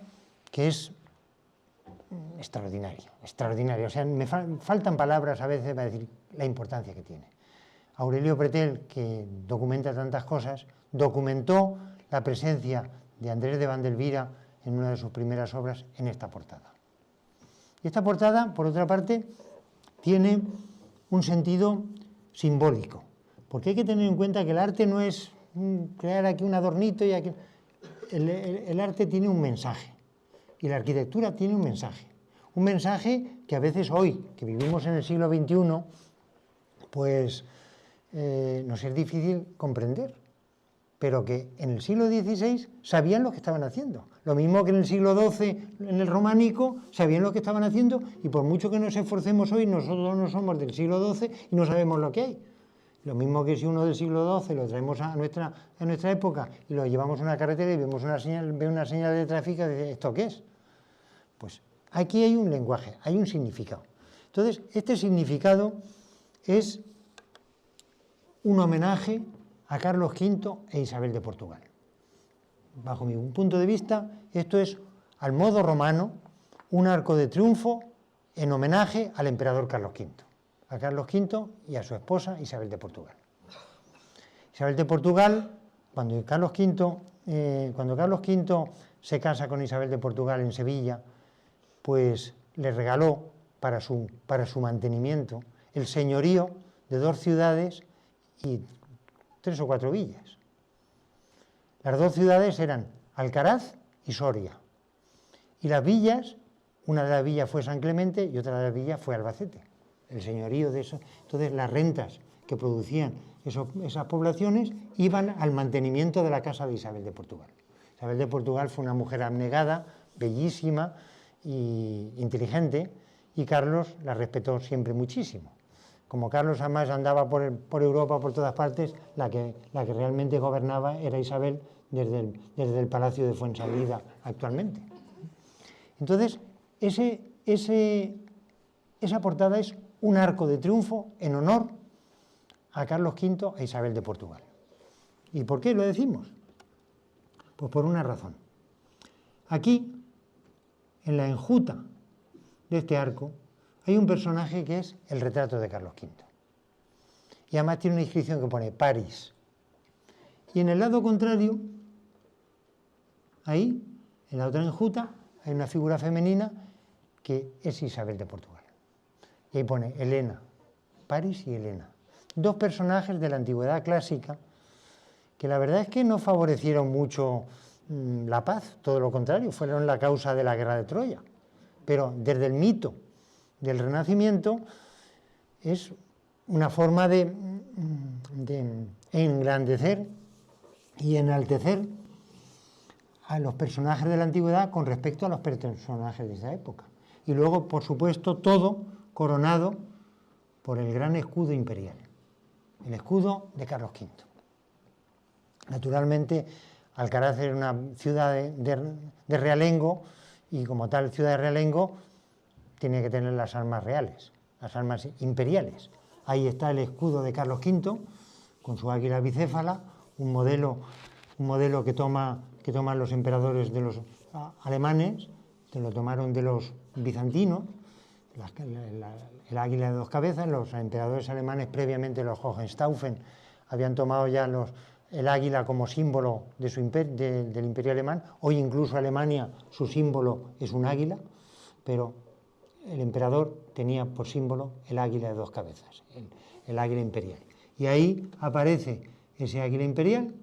que es extraordinaria. O sea, me faltan palabras a veces para decir la importancia que tiene. Aurelio Pretel, que documenta tantas cosas, documentó la presencia de Andrés de Vandelvira en una de sus primeras obras en esta portada. Y esta portada, por otra parte, tiene un sentido simbólico, porque hay que tener en cuenta que el arte no es crear aquí un adornito y aquí. El arte tiene un mensaje y la arquitectura tiene un mensaje que a veces hoy, que vivimos en el siglo XXI, pues nos es difícil comprender, pero que en el siglo XVI sabían lo que estaban haciendo. Lo mismo que en el siglo XII, en el románico, sabían lo que estaban haciendo, y por mucho que nos esforcemos hoy, nosotros no somos del siglo XII y no sabemos lo que hay. Lo mismo que si uno del siglo XII lo traemos a nuestra época y lo llevamos a una carretera y ve una señal de tráfico y dice, ¿esto qué es? Pues aquí hay un lenguaje, hay un significado. Entonces, este significado es un homenaje a Carlos V e Isabel de Portugal. Bajo mi punto de vista, esto es, al modo romano, un arco de triunfo en homenaje al emperador Carlos V, a Carlos V y a su esposa Isabel de Portugal. Isabel de Portugal, cuando Carlos V se casa con Isabel de Portugal en Sevilla, pues le regaló para su mantenimiento el señorío de 2 ciudades y 3 o 4 villas. Las 2 ciudades eran Alcaraz y Soria. Y las villas, una de las villas fue San Clemente y otra de las villas fue Albacete. El señorío de eso. Entonces las rentas que producían esas poblaciones iban al mantenimiento de la casa de Isabel de Portugal. Isabel de Portugal fue una mujer abnegada, bellísima e inteligente, y Carlos la respetó siempre muchísimo. Como Carlos además andaba por Europa, por todas partes, la que realmente gobernaba era Isabel desde el Palacio de Fuensalida actualmente. Entonces, esa portada es un arco de triunfo en honor a Carlos V e Isabel de Portugal. ¿Y por qué lo decimos? Pues por una razón. Aquí, en la enjuta de este arco, hay un personaje que es el retrato de Carlos V. Y además tiene una inscripción que pone París. Y en el lado contrario, ahí, en la otra enjuta, hay una figura femenina que es Isabel de Portugal. Y ahí pone Helena, París y Helena. 2 personajes de la antigüedad clásica que la verdad es que no favorecieron mucho la paz, todo lo contrario, fueron la causa de la guerra de Troya. Pero desde el mito del Renacimiento es una forma de engrandecer y enaltecer a los personajes de la antigüedad con respecto a los personajes de esa época. Y luego, por supuesto, todo coronado por el gran escudo imperial, el escudo de Carlos V. Naturalmente, Alcaraz era una ciudad de realengo, y como tal ciudad de realengo tiene que tener las armas reales, las armas imperiales. Ahí está el escudo de Carlos V, con su águila bicéfala, un modelo que toman los emperadores de los alemanes, que lo tomaron de los bizantinos, el águila de 2 cabezas. Los emperadores alemanes, previamente los Hohenstaufen, habían tomado ya el águila como símbolo del imperio alemán. Hoy incluso Alemania, su símbolo es un águila, pero el emperador tenía por símbolo el águila de 2 cabezas, el águila imperial. Y ahí aparece ese águila imperial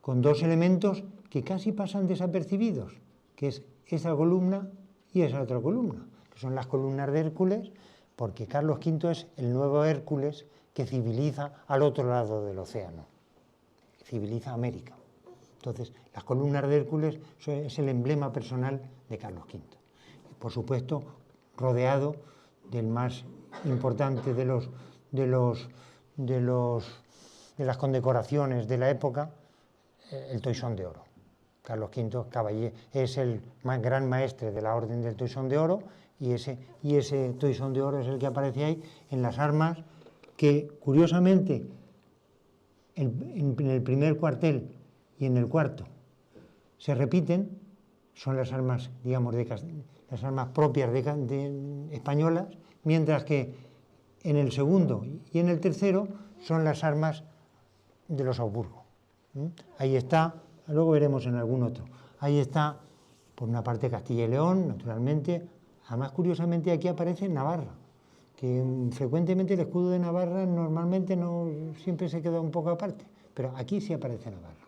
con 2 elementos que casi pasan desapercibidos, que es esa columna y esa otra columna, que son las columnas de Hércules, porque Carlos V es el nuevo Hércules que civiliza al otro lado del océano, civiliza América. Entonces, las columnas de Hércules es el emblema personal de Carlos V. Y, por supuesto, rodeado del más importante de las condecoraciones de la época, el Toisón de Oro. Carlos V caballero es el gran maestre de la Orden del Toisón de Oro, y ese Toisón de Oro es el que aparece ahí en las armas que, curiosamente, en el primer cuartel y en el cuarto se repiten. Son las armas, digamos, las armas propias españolas, mientras que en el segundo y en el tercero son las armas de los Habsburgo. Ahí está, luego veremos en algún otro, ahí está, por una parte, Castilla y León, naturalmente. Además, curiosamente, aquí aparece Navarra, que frecuentemente el escudo de Navarra normalmente no siempre se queda un poco aparte, pero aquí sí aparece Navarra.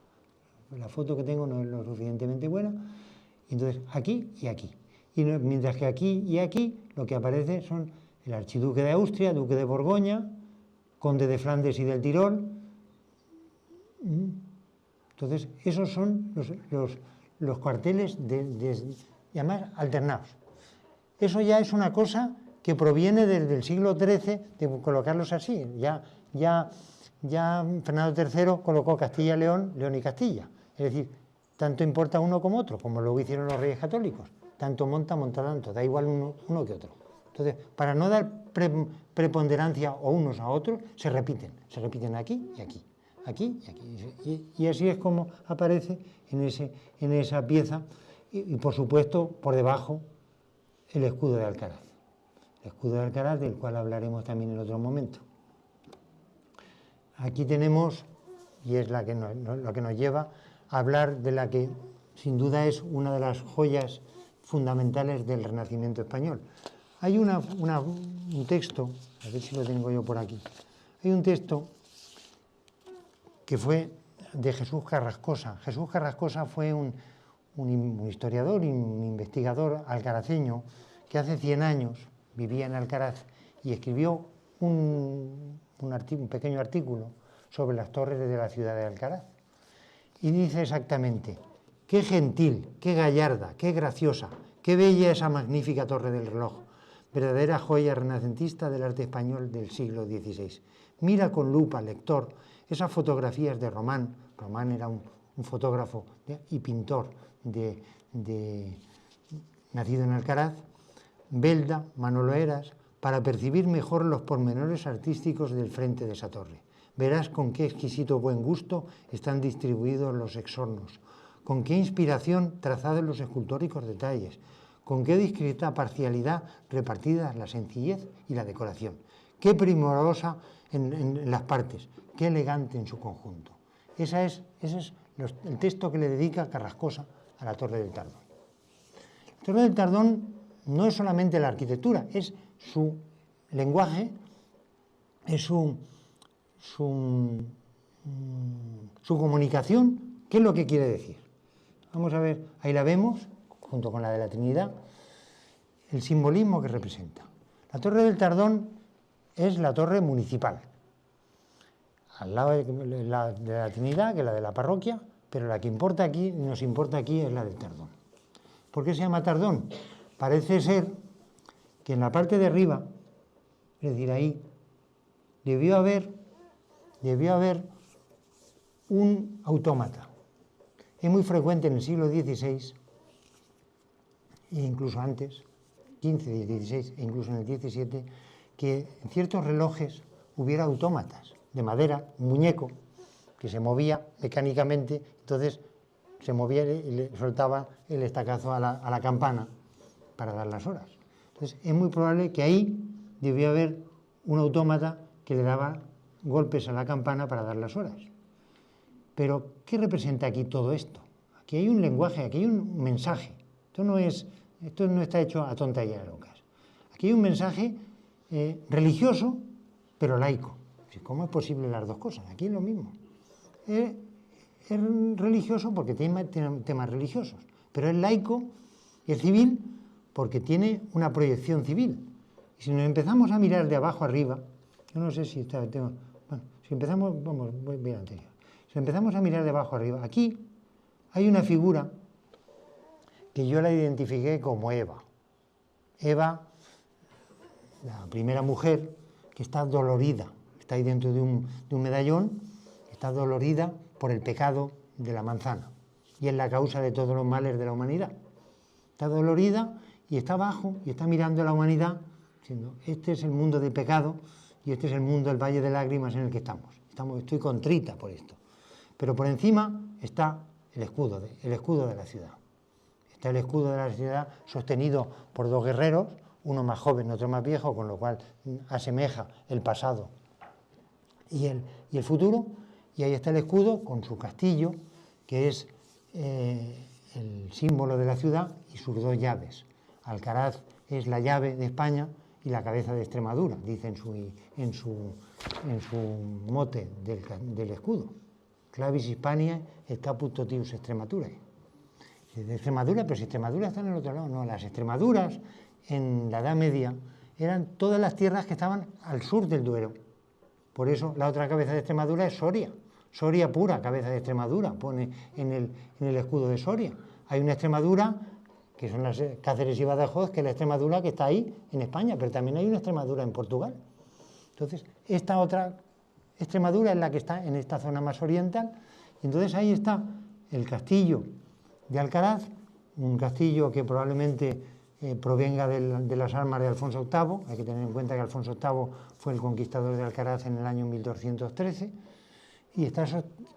La foto que tengo no es lo suficientemente buena. Entonces, aquí y aquí. Y mientras que aquí y aquí lo que aparece son el archiduque de Austria, duque de Borgoña, conde de Flandes y del Tirol. Entonces, esos son los cuarteles y además alternados. Eso ya es una cosa que proviene desde el siglo XIII, de colocarlos así. Ya Fernando III colocó Castilla y León, León y Castilla. Es decir, tanto importa uno como otro, como luego hicieron los reyes católicos. Tanto monta tanto, da igual uno que otro. Entonces, para no dar preponderancia o unos a otros, se repiten aquí y aquí, aquí y aquí. Y así es como aparece en esa pieza, y por supuesto, por debajo, el escudo de Alcaraz. el escudo de Alcaraz, del cual hablaremos también en otro momento. Aquí tenemos, y es lo que nos lleva a hablar de la que sin duda es una de las joyas fundamentales del Renacimiento español. Hay un texto, a ver si lo tengo yo por aquí, hay un texto que fue de Jesús Carrascosa. Jesús Carrascosa fue un historiador y un investigador alcaraceño que hace 100 años vivía en Alcaraz y escribió un pequeño artículo sobre las torres de la ciudad de Alcaraz. Y dice exactamente: qué gentil, qué gallarda, qué graciosa, qué bella esa magnífica torre del reloj, verdadera joya renacentista del arte español del siglo XVI. Mira con lupa, lector, esas fotografías de Román. Román era un fotógrafo y pintor nacido en Alcaraz, Belda, Manolo Eras, para percibir mejor los pormenores artísticos del frente de esa torre. Verás con qué exquisito buen gusto están distribuidos los exornos, con qué inspiración trazados los escultóricos detalles, con qué discreta parcialidad repartidas la sencillez y la decoración, qué primorosa en las partes, qué elegante en su conjunto. Ese es el texto que le dedica Carrascosa a la Torre del Tardón. La Torre del Tardón no es solamente la arquitectura, es su lenguaje, es su comunicación. ¿Qué es lo que quiere decir? Vamos a ver, ahí la vemos, junto con la de la Trinidad, el simbolismo que representa. La Torre del Tardón es la torre municipal, al lado de la Trinidad, que es la de la parroquia, pero la que nos importa aquí es la del Tardón. ¿Por qué se llama Tardón? Parece ser que en la parte de arriba, es decir, ahí, debió haber un autómata. Es muy frecuente en el siglo XVI, e incluso antes, XV, XVI e incluso en el XVII, que en ciertos relojes hubiera autómatas de madera, un muñeco que se movía mecánicamente, entonces se movía y le soltaba el estacazo a la campana para dar las horas. Entonces es muy probable que ahí debió haber un autómata que le daba golpes a la campana para dar las horas. Pero, ¿qué representa aquí todo esto? Aquí hay un lenguaje, aquí hay un mensaje. Esto no está hecho a tonterías locas. Aquí hay un mensaje religioso, pero laico. ¿Cómo es posible las dos cosas? Aquí es lo mismo. Es religioso porque tiene temas religiosos, pero es laico y es civil porque tiene una proyección civil. Y si nos empezamos a mirar de abajo arriba, yo no sé si está el tema. Bueno, si empezamos, voy bien anterior. Si empezamos a mirar de abajo arriba, aquí hay una figura que yo la identifiqué como Eva. Eva, la primera mujer que está dolorida, está ahí dentro de un medallón, está dolorida por el pecado de la manzana y es la causa de todos los males de la humanidad. Está dolorida y está abajo y está mirando a la humanidad diciendo: este es el mundo de pecado y este es el mundo del valle de lágrimas en el que estamos. Estoy contrita por esto. Pero por encima está el escudo de la ciudad. Está el escudo de la ciudad sostenido por dos guerreros, uno más joven, otro más viejo, con lo cual asemeja el pasado y el futuro. Y ahí está el escudo con su castillo, que es el símbolo de la ciudad, y sus dos llaves. Alcaraz es la llave de España y la cabeza de Extremadura, dice en su mote del escudo. Clavis Hispaniae et caput totius Extremadurae. De Extremadura, pero si Extremadura está en el otro lado. No, las Extremaduras en la Edad Media eran todas las tierras que estaban al sur del Duero. Por eso la otra cabeza de Extremadura es Soria. Soria pura, cabeza de Extremadura, pone en el escudo de Soria. Hay una Extremadura, que son las Cáceres y Badajoz, que es la Extremadura que está ahí en España, pero también hay una Extremadura en Portugal. Entonces, esta otra Extremadura es la que está en esta zona más oriental, y entonces ahí está el castillo de Alcaraz, un castillo que probablemente provenga de las armas de Alfonso VIII. Hay que tener en cuenta que Alfonso VIII fue el conquistador de Alcaraz en el año 1213, y está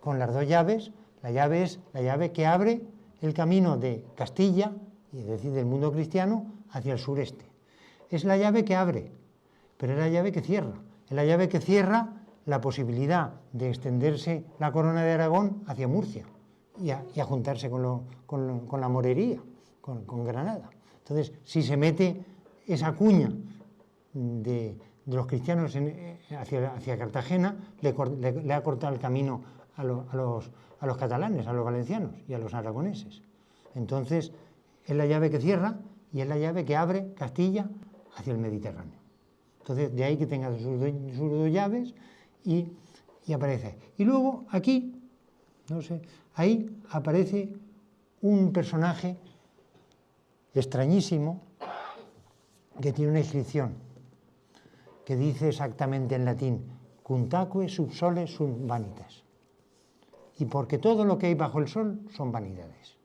con las dos llaves. La llave es la llave que abre el camino de Castilla, es decir, del mundo cristiano, hacia el sureste. es la llave que abre, pero es la llave que cierra. Es la llave que cierra la posibilidad de extenderse la corona de Aragón hacia Murcia y a juntarse con la morería, con Granada. Entonces, si se mete esa cuña de los cristianos hacia Cartagena, le ha cortado el camino a los catalanes, a los valencianos y a los aragoneses. Entonces, es la llave que cierra y es la llave que abre Castilla hacia el Mediterráneo. Entonces, de ahí que tenga sus dos llaves y aparece. Y luego, aquí, no sé, ahí aparece un personaje extrañísimo que tiene una inscripción que dice exactamente en latín: Cuntaque sub sole sunt vanitas. Y porque todo lo que hay bajo el sol son vanidades.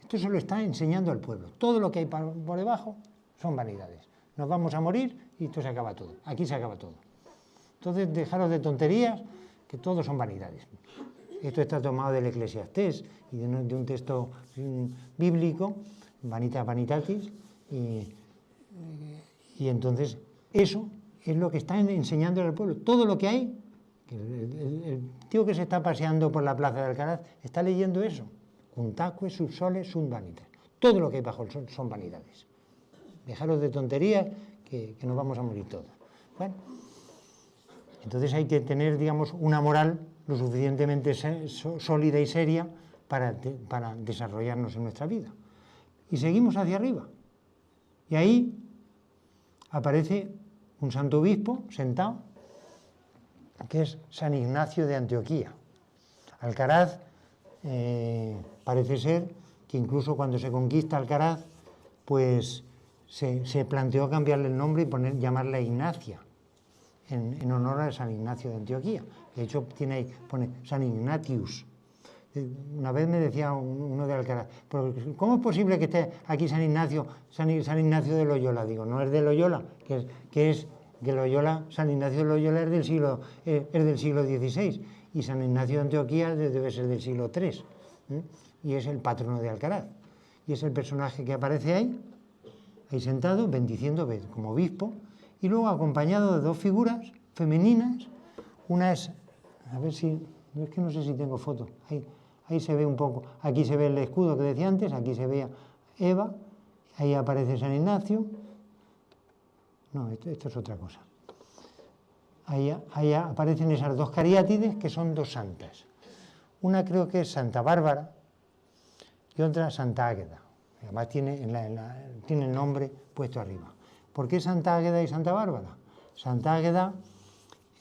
Esto se lo está enseñando al pueblo. Todo lo que hay por debajo son vanidades. Nos vamos a morir y esto se acaba todo. Aquí se acaba todo. Entonces, dejaros de tonterías, que todo son vanidades. Esto está tomado del Eclesiastés y de un texto bíblico, Vanitas Vanitatis, y entonces eso es lo que está enseñando al pueblo. Todo lo que hay, el tío que se está paseando por la plaza de Alcaraz está leyendo eso. Cuntaque sub sole sunt vanitas. Todo lo que hay bajo el sol son vanidades. Dejaros de tonterías, que nos vamos a morir todos. Bueno, entonces hay que tener, digamos, una moral lo suficientemente sólida y seria para desarrollarnos en nuestra vida. Y seguimos hacia arriba. Y ahí aparece un santo obispo sentado, que es San Ignacio de Antioquía. Alcaraz, parece ser que incluso cuando se conquista Alcaraz, pues se planteó cambiarle el nombre y llamarla Ignacia, en honor a San Ignacio de Antioquía. De hecho, pone San Ignatius. Una vez me decía uno de Alcaraz, ¿cómo es posible que esté aquí San Ignacio de Loyola? Digo, no es de Loyola, que Loyola, San Ignacio de Loyola es del siglo XVI, y San Ignacio de Antioquía debe ser del siglo III, y es el patrono de Alcaraz. Y es el personaje que aparece ahí sentado, bendiciendo como obispo, y luego acompañado de dos figuras femeninas. Una es, a ver si, es que no sé si tengo foto, ahí se ve un poco, aquí se ve el escudo que decía antes, aquí se ve Eva, ahí aparece San Ignacio. No, esto es otra cosa. Ahí aparecen esas dos cariátides, que son dos santas. Una creo que es Santa Bárbara y otra Santa Águeda. Además tiene el nombre puesto arriba. ¿Por qué Santa Águeda y Santa Bárbara? Santa Águeda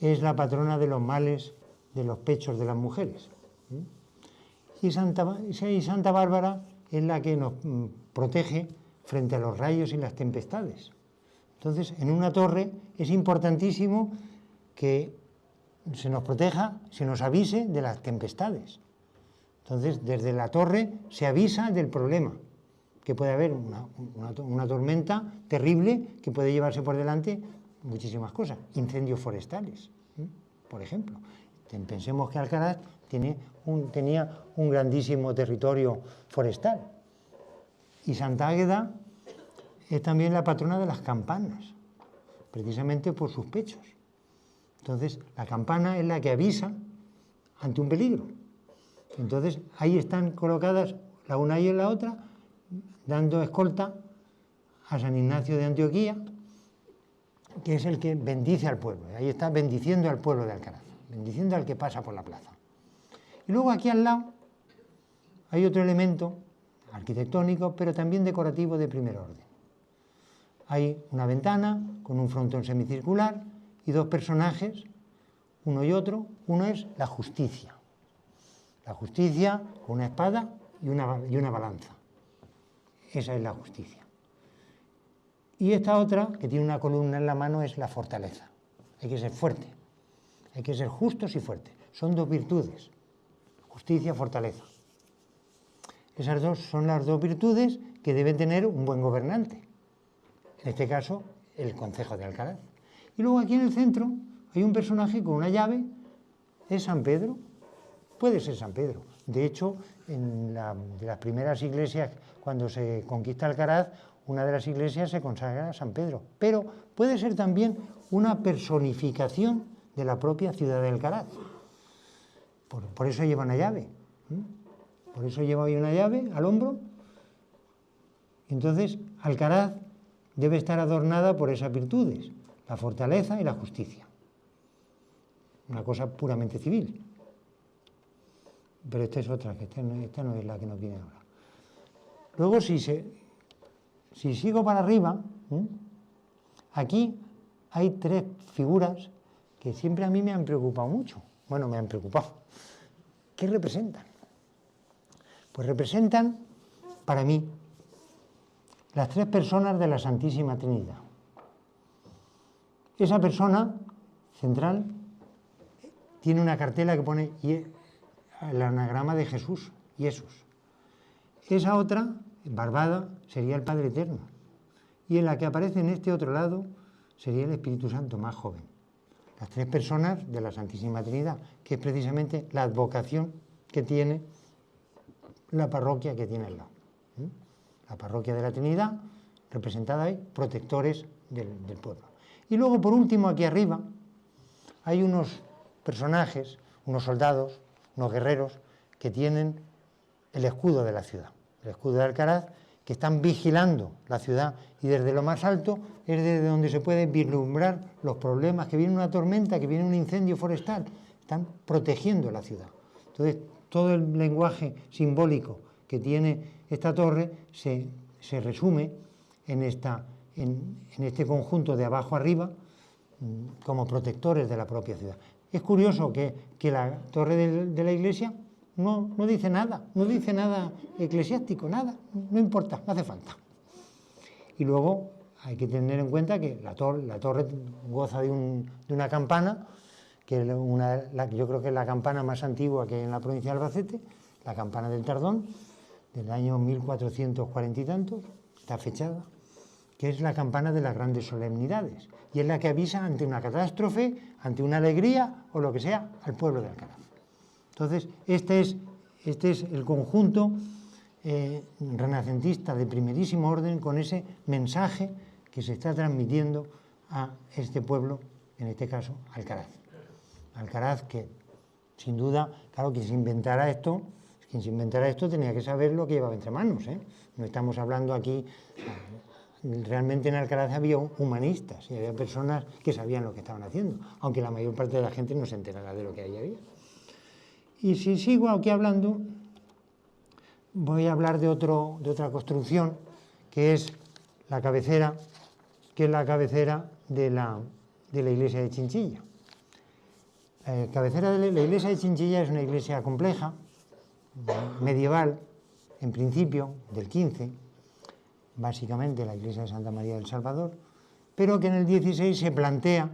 es la patrona de los males de los pechos de las mujeres. Y Santa Bárbara es la que nos protege frente a los rayos y las tempestades. Entonces, en una torre es importantísimo que se nos proteja, se nos avise de las tempestades. Entonces, desde la torre se avisa del problema, que puede haber una tormenta terrible que puede llevarse por delante muchísimas cosas. Incendios forestales, por ejemplo. Pensemos que Alcaraz tenía un grandísimo territorio forestal. Y Santa Águeda es también la patrona de las campanas, precisamente por sus pechos. Entonces, la campana es la que avisa ante un peligro. Entonces, ahí están colocadas la una y la otra, dando escolta a San Ignacio de Antioquía, que es el que bendice al pueblo. Ahí está bendiciendo al pueblo de Alcaraz, bendiciendo al que pasa por la plaza. Y luego aquí al lado hay otro elemento arquitectónico, pero también decorativo de primer orden. Hay una ventana con un frontón semicircular y dos personajes, uno y otro. Uno es la justicia. La justicia con una espada y una balanza. Esa es la justicia. Y esta otra, que tiene una columna en la mano, es la fortaleza. Hay que ser fuerte, hay que ser justos y fuertes. Son dos virtudes, justicia y fortaleza. Esas dos son las dos virtudes que debe tener un buen gobernante. En este caso, el concejo de Alcaraz. Y luego aquí en el centro hay un personaje con una llave, es San Pedro. Puede ser San Pedro. De hecho, de las primeras iglesias, cuando se conquista Alcaraz, una de las iglesias se consagra a San Pedro, pero puede ser también una personificación de la propia ciudad de Alcaraz. Por eso lleva una llave. Por eso lleva hoy una llave al hombro. Entonces, Alcaraz debe estar adornada por esas virtudes, la fortaleza y la justicia. Una cosa puramente civil. Pero esta es otra, que esta no es la que nos viene ahora. Luego, si sigo para arriba, aquí hay tres figuras que siempre a mí me han preocupado mucho. Bueno, me han preocupado. ¿Qué representan? Pues representan, para mí, las tres personas de la Santísima Trinidad. Esa persona central tiene una cartela que pone el anagrama de Jesús, Jesús. Esa otra, barbada, sería el Padre Eterno. Y en la que aparece en este otro lado sería el Espíritu Santo más joven. Las tres personas de la Santísima Trinidad, que es precisamente la advocación que tiene la parroquia que tiene al lado. La parroquia de la Trinidad, representada ahí, protectores del pueblo. Y luego, por último, aquí arriba, hay unos personajes, unos soldados, unos guerreros, que tienen el escudo de la ciudad, el escudo de Alcaraz, que están vigilando la ciudad, y desde lo más alto es desde donde se puede vislumbrar los problemas, que viene una tormenta, que viene un incendio forestal, están protegiendo la ciudad. Entonces, todo el lenguaje simbólico que tiene esta torre se resume en este conjunto de abajo arriba, como protectores de la propia ciudad. Es curioso que la torre de la iglesia no dice nada, no dice nada eclesiástico, nada, no importa, no hace falta. Y luego hay que tener en cuenta que la torre goza de una campana, que yo creo que es la campana más antigua que hay en la provincia de Albacete, la campana del Tardón, del año 1440 y tantos, está fechada, que es la campana de las grandes solemnidades, y es la que avisa ante una catástrofe, ante una alegría o lo que sea, al pueblo de Alcaraz. Entonces, este es el conjunto renacentista de primerísimo orden, con ese mensaje que se está transmitiendo a este pueblo, en este caso, Alcaraz. Alcaraz, que sin duda, claro, quien se inventara esto tenía que saber lo que llevaba entre manos, ¿eh? No estamos hablando aquí, realmente en Alcaraz había humanistas y había personas que sabían lo que estaban haciendo, aunque la mayor parte de la gente no se enterara de lo que ahí había. Y si sigo aquí hablando, voy a hablar de otra construcción, que es la cabecera, de la iglesia de Chinchilla. La cabecera de la iglesia de Chinchilla es una iglesia compleja, medieval, en principio, del 15, básicamente la iglesia de Santa María del Salvador, pero que en el 16 se plantea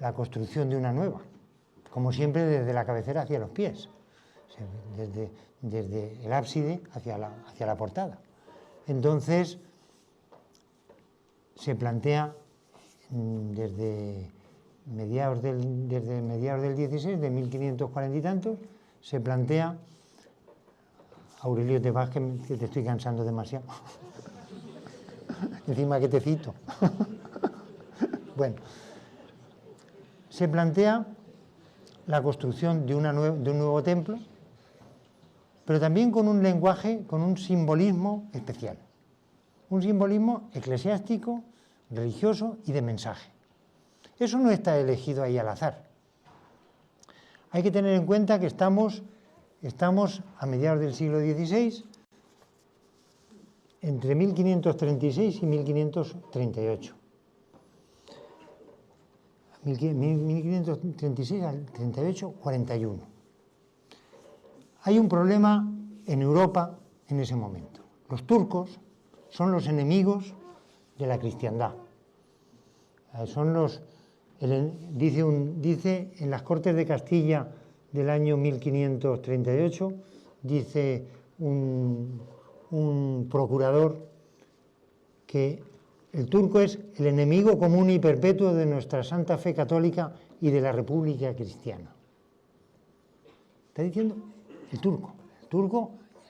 la construcción de una nueva, como siempre desde la cabecera hacia los pies, desde el ábside hacia la portada. Entonces, se plantea desde mediados del 16, de 1540 y tantos, se plantea, Aurelio, te vas, que te estoy cansando demasiado, encima que te cito. Bueno, se plantea la construcción de un nuevo templo, pero también con un lenguaje, con un simbolismo especial, un simbolismo eclesiástico, religioso y de mensaje. Eso no está elegido ahí al azar. Hay que tener en cuenta que estamos a mediados del siglo XVI, entre 1536 y 1538. 1536 al 38, 41. Hay un problema en Europa en ese momento. Los turcos son los enemigos de la cristiandad. Dice en las Cortes de Castilla del año 1538, dice un procurador que el turco es el enemigo común y perpetuo de nuestra santa fe católica y de la República Cristiana. Está diciendo el turco,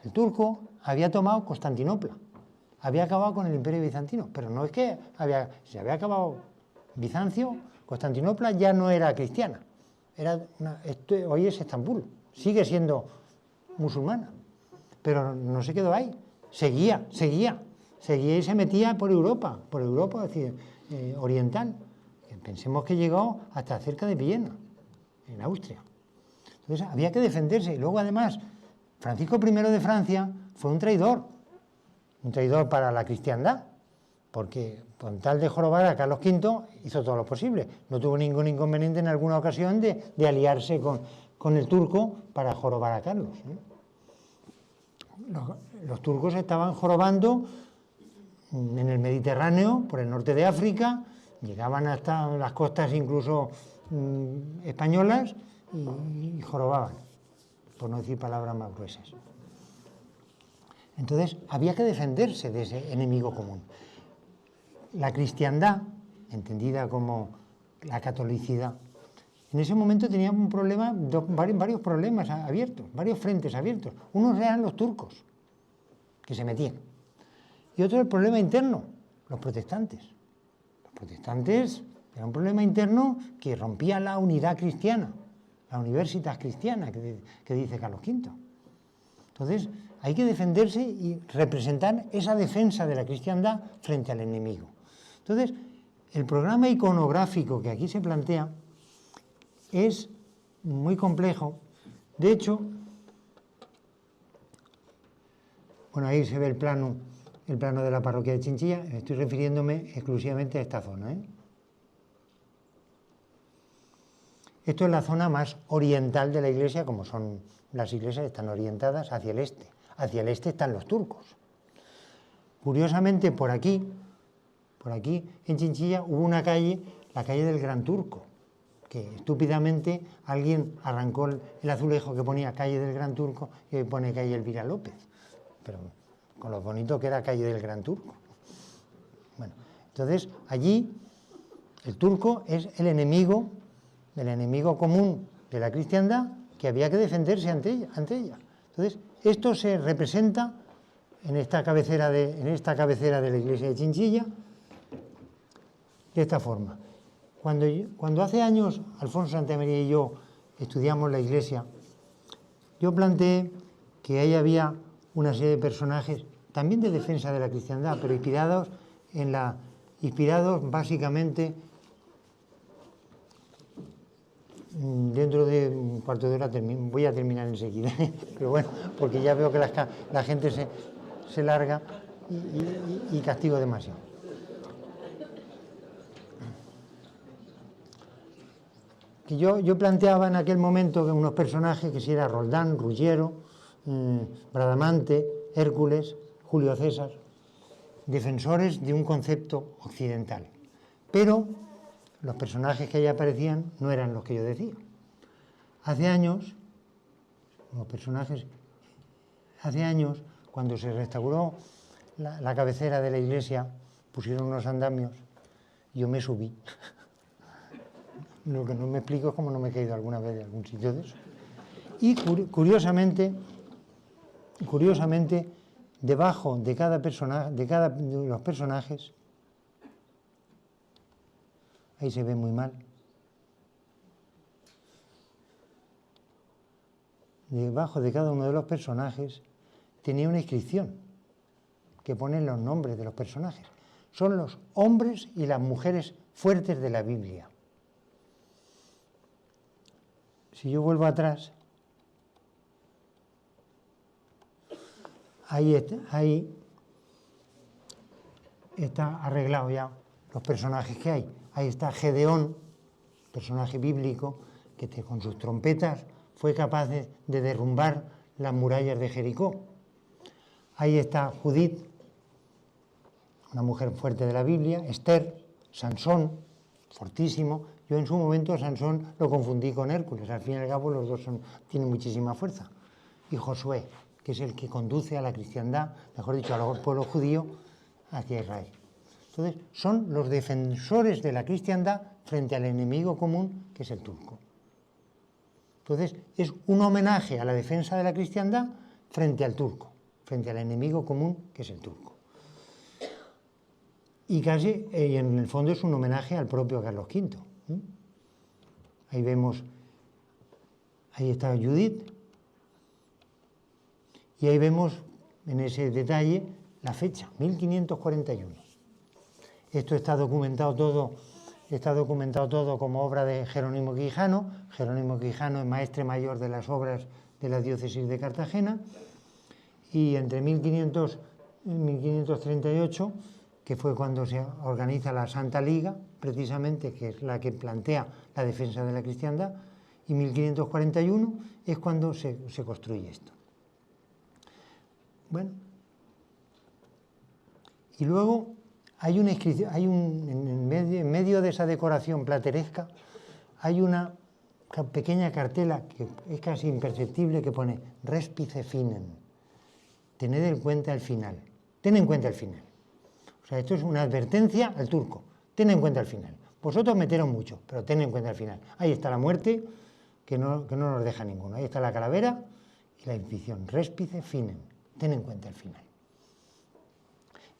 el turco había tomado Constantinopla, había acabado con el Imperio Bizantino, pero no es que se había acabado Bizancio, Constantinopla ya no era cristiana, hoy es Estambul, sigue siendo musulmana, pero no se quedó ahí, seguía y se metía por Europa, es decir, oriental. Pensemos que llegó hasta cerca de Viena, en Austria. Entonces había que defenderse. Y luego, además, Francisco I de Francia fue un traidor para la cristiandad, porque con tal de jorobar a Carlos V hizo todo lo posible. No tuvo ningún inconveniente en alguna ocasión de aliarse con el turco para jorobar a Carlos. Los turcos estaban jorobando en el Mediterráneo, por el norte de África, llegaban hasta las costas incluso españolas y jorobaban, por no decir palabras más gruesas. Entonces había que defenderse de ese enemigo común. La cristiandad, entendida como la catolicidad, en ese momento tenía un problema, varios problemas abiertos, varios frentes abiertos. Unos eran los turcos, que se metían, y otro el problema interno, los protestantes. Los protestantes era un problema interno que rompía la unidad cristiana, la universitas cristiana que dice Carlos V. Entonces hay que defenderse y representar esa defensa de la cristiandad frente al enemigo. Entonces el programa iconográfico que aquí se plantea es muy complejo. De hecho, bueno, ahí se ve el plano de la parroquia de Chinchilla. Estoy refiriéndome exclusivamente a esta zona, Esto es la zona más oriental de la iglesia, como son las iglesias, están orientadas hacia el este. Hacia el este están los turcos. Curiosamente, por aquí en Chinchilla hubo una calle, la calle del Gran Turco, que estúpidamente alguien arrancó el azulejo que ponía calle del Gran Turco y hoy pone calle Elvira López, pero con lo bonito que era calle del Gran Turco. Bueno, entonces allí el turco es el enemigo común de la cristiandad que había que defenderse ante ella. Entonces esto se representa en esta cabecera de la iglesia de Chinchilla de esta forma. Cuando hace años Alfonso Santamaría y yo estudiamos la iglesia, yo planteé que ahí había una serie de personajes también de defensa de la cristiandad, pero inspirados básicamente, dentro de un cuarto de hora voy a terminar enseguida, pero bueno, porque ya veo que la gente se larga y castigo demasiado. Que yo planteaba en aquel momento que unos personajes que si era Roldán, Ruggiero, Bradamante, Hércules, Julio César, defensores de un concepto occidental. Pero los personajes que ahí aparecían no eran los que yo decía. Hace años, cuando se restauró la cabecera de la iglesia, pusieron unos andamios y yo me subí. Lo que no me explico es cómo no me he caído alguna vez de algún sitio de eso. Y curiosamente, debajo de cada de los personajes, ahí se ve muy mal, debajo de cada uno de los personajes tenía una inscripción que pone los nombres de los personajes. Son los hombres y las mujeres fuertes de la Biblia. Si yo vuelvo atrás, ahí está arreglado ya los personajes que hay. Ahí está Gedeón, personaje bíblico, que con sus trompetas fue capaz de derrumbar las murallas de Jericó. Ahí está Judith, una mujer fuerte de la Biblia, Esther, Sansón, fortísimo. Yo en su momento a Sansón lo confundí con Hércules, al fin y al cabo los dos tienen muchísima fuerza. Y Josué, que es el que conduce a la cristiandad, mejor dicho, al pueblo judío hacia Israel. Entonces, son los defensores de la cristiandad frente al enemigo común, que es el turco. Entonces, es un homenaje a la defensa de la cristiandad frente al turco, frente al enemigo común que es el turco. Y casi, en el fondo, es un homenaje al propio Carlos V. Ahí vemos, ahí está Judith, y ahí vemos en ese detalle la fecha, 1541. Esto está documentado todo como obra de Jerónimo Quijano. Jerónimo Quijano es maestre mayor de las obras de la diócesis de Cartagena, y entre 1500 y 1538, que fue cuando se organiza la Santa Liga, precisamente, que es la que plantea la defensa de la cristiandad, y 1541 es cuando se construye esto. Bueno, y luego hay una inscripción, en medio de esa decoración plateresca, hay una pequeña cartela que es casi imperceptible, que pone Respice finem, tened en cuenta el final, ten en cuenta el final. O sea, esto es una advertencia al turco, ten en cuenta el final. Vosotros meteros mucho, pero ten en cuenta el final. Ahí está la muerte, que no nos deja ninguno. Ahí está la calavera y la inscripción, Respice finem, ten en cuenta el final.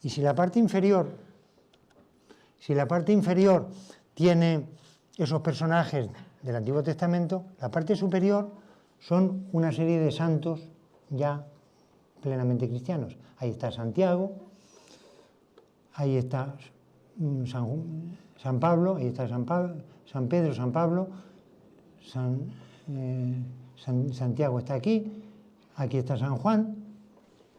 Y si la parte inferior tiene esos personajes del Antiguo Testamento, la parte superior son una serie de santos ya plenamente cristianos. Ahí está Santiago, ahí está San Pablo, ahí está San Pedro, San Pablo, Santiago está aquí está San Juan.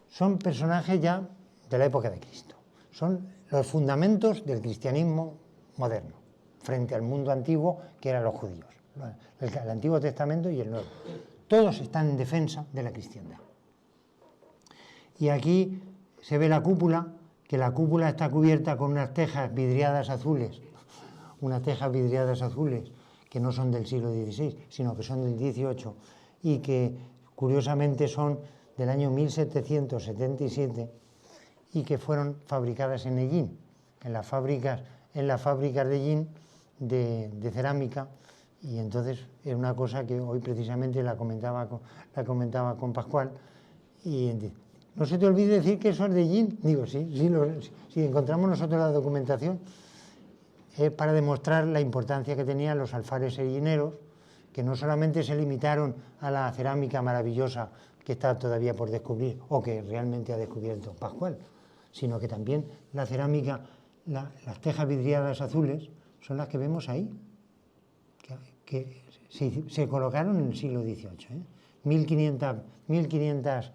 Son personajes ya de la época de Cristo. Son los fundamentos del cristianismo moderno, frente al mundo antiguo, que eran los judíos. El Antiguo Testamento y el Nuevo. Todos están en defensa de la cristiandad. Y aquí se ve la cúpula, que la cúpula está cubierta con unas tejas vidriadas azules, que no son del siglo XVI, sino que son del XVIII, y que curiosamente son del año 1777, y que fueron fabricadas en Hellín, en las fábricas de Hellín de cerámica. Y entonces es una cosa que hoy precisamente la comentaba con Pascual, y no se te olvide decir que eso es de Hellín. Digo, sí, si encontramos nosotros la documentación, es para demostrar la importancia que tenían los alfares hellineros, que no solamente se limitaron a la cerámica maravillosa que está todavía por descubrir, o que realmente ha descubierto Pascual, sino que también la cerámica, las tejas vidriadas azules, son las que vemos ahí, que se colocaron en el siglo XVIII. 1500,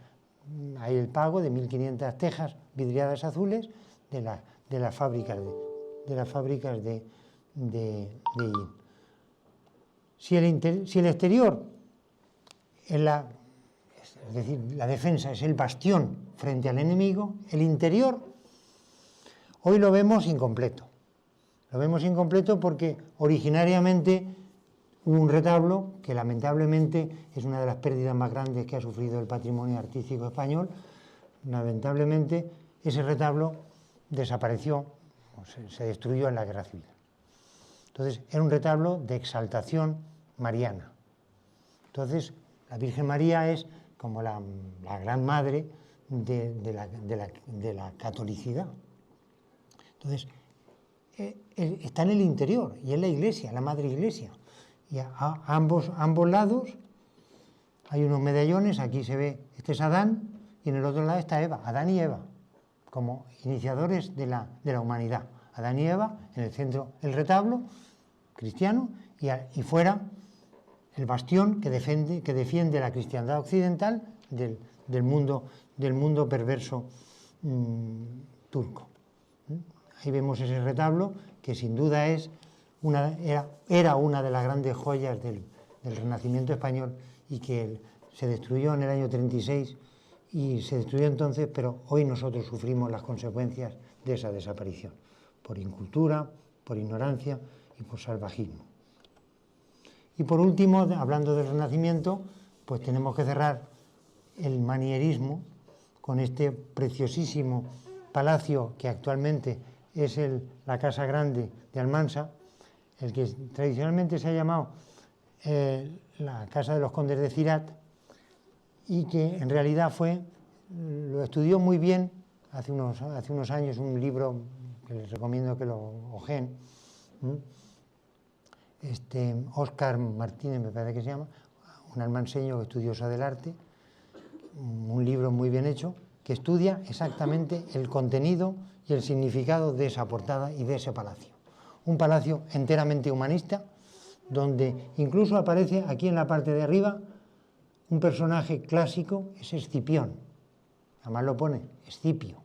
hay el pago de 1500 tejas vidriadas azules de las fábricas de Hellín. Si el exterior, es decir, la defensa es el bastión frente al enemigo, el interior hoy lo vemos incompleto. Lo vemos incompleto porque originariamente hubo un retablo que lamentablemente es una de las pérdidas más grandes que ha sufrido el patrimonio artístico español. Lamentablemente ese retablo desapareció, se destruyó en la Guerra Civil. Entonces era un retablo de exaltación mariana. Entonces la Virgen María es como la gran madre de la catolicidad. Entonces está en el interior y es la iglesia, la madre iglesia. Y a ambos lados hay unos medallones. Aquí se ve, este es Adán, y en el otro lado está Eva, Adán y Eva, como iniciadores de la humanidad. Adán y Eva, en el centro el retablo cristiano, y fuera el bastión que defiende la cristiandad occidental del mundo perverso turco. Ahí vemos ese retablo, que sin duda era una de las grandes joyas del Renacimiento español, y que se destruyó en el año 36, y se destruyó entonces, pero hoy nosotros sufrimos las consecuencias de esa desaparición, por incultura, por ignorancia y por salvajismo. Y por último, hablando del Renacimiento, pues tenemos que cerrar el manierismo con este preciosísimo palacio que actualmente es la Casa Grande de Almansa, el que tradicionalmente se ha llamado la Casa de los Condes de Cirat, y que en realidad lo estudió muy bien hace unos años, un libro que les recomiendo que lo ojeen, Óscar Martínez me parece que se llama, un almanseño estudioso del arte, un libro muy bien hecho, que estudia exactamente el contenido y el significado de esa portada y de ese palacio. Un palacio enteramente humanista, donde incluso aparece aquí en la parte de arriba un personaje clásico, es Escipión, además lo pone Escipio,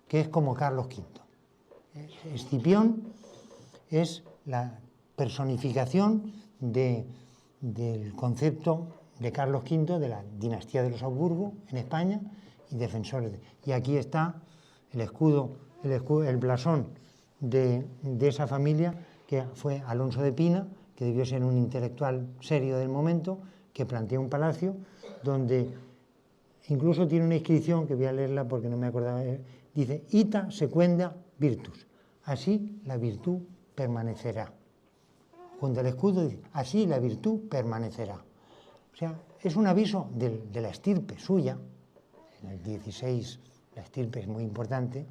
que es como Carlos V. Escipión es la personificación del concepto de Carlos V, de la dinastía de los Habsburgo en España, y defensores. Y aquí está el escudo, el blasón de esa familia, que fue Alonso de Pina, que debió ser un intelectual serio del momento, que plantea un palacio donde incluso tiene una inscripción, que voy a leerla porque no me acordaba, dice: ita sequenda virtus, así la virtud permanecerá. Junto al escudo dice: así la virtud permanecerá. O sea, es un aviso de la estirpe suya. En el 16 la estirpe es muy importante,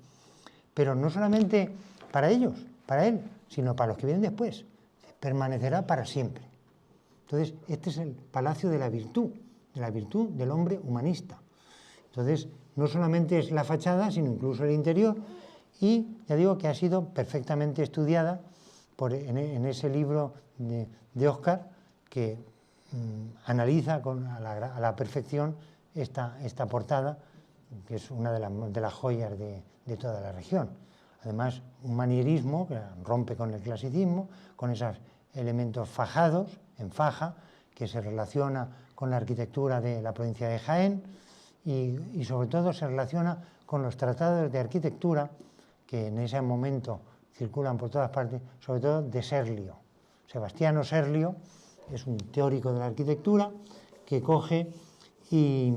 pero no solamente para ellos, para él, sino para los que vienen después. Permanecerá para siempre. Entonces, este es el palacio de la virtud del hombre humanista. Entonces, no solamente es la fachada, sino incluso el interior, y ya digo que ha sido perfectamente estudiada en ese libro de Óscar, que analiza a la perfección esta portada, que es una de las joyas de toda la región. Además, un manierismo que rompe con el clasicismo, con esos elementos fajados, en faja, que se relaciona con la arquitectura de la provincia de Jaén y sobre todo se relaciona con los tratados de arquitectura que en ese momento circulan por todas partes, sobre todo de Serlio. Sebastiano Serlio es un teórico de la arquitectura que coge y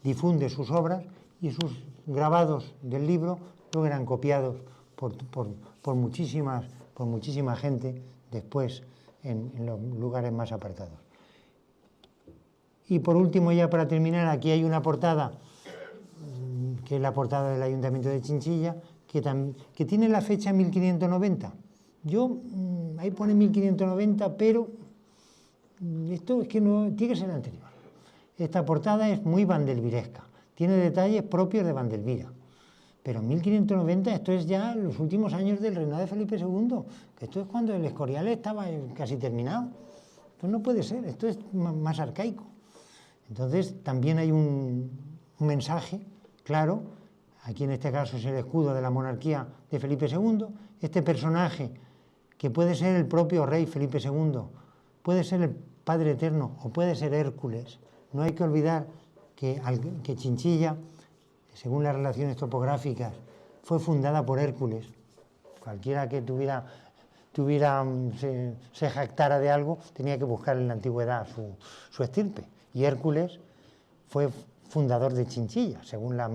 difunde sus obras, y sus grabados del libro luego eran copiados por muchísima gente después en los lugares más apartados. Y por último, ya para terminar, aquí hay una portada, que es la portada del Ayuntamiento de Chinchilla, que tiene la fecha 1590. Ahí pone 1590, pero esto es que no tiene que ser anterior. Esta portada es muy vandelviresca, tiene detalles propios de Vandelvira. Pero en 1590, esto es ya los últimos años del reinado de Felipe II, que esto es cuando el Escorial estaba casi terminado. Esto no puede ser, esto es más arcaico. Entonces también hay un mensaje claro, aquí en este caso es el escudo de la monarquía de Felipe II, este personaje que puede ser el propio rey Felipe II, puede ser el Padre Eterno o puede ser Hércules. No hay que olvidar que Chinchilla, según las relaciones topográficas, fue fundada por Hércules. Cualquiera que se jactara de algo tenía que buscar en la antigüedad su estirpe. Y Hércules fue fundador de Chinchilla, según la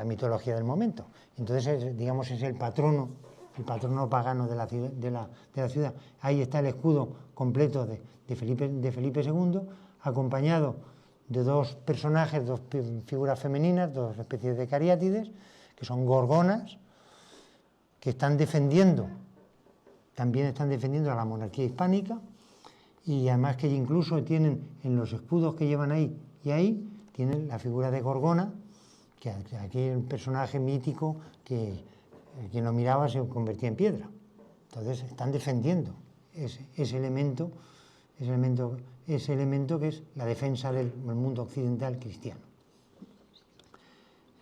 mitología del momento. Entonces, digamos, es el patrono pagano de la ciudad. Ahí está el escudo completo de Felipe II, acompañado de dos personajes, dos figuras femeninas, dos especies de cariátides, que son gorgonas, que también están defendiendo a la monarquía hispánica, y además que incluso tienen en los escudos que llevan ahí tienen la figura de Gorgona, que aquí es un personaje mítico que quien lo miraba se convertía en piedra. Entonces están defendiendo ese elemento que es la defensa del mundo occidental cristiano.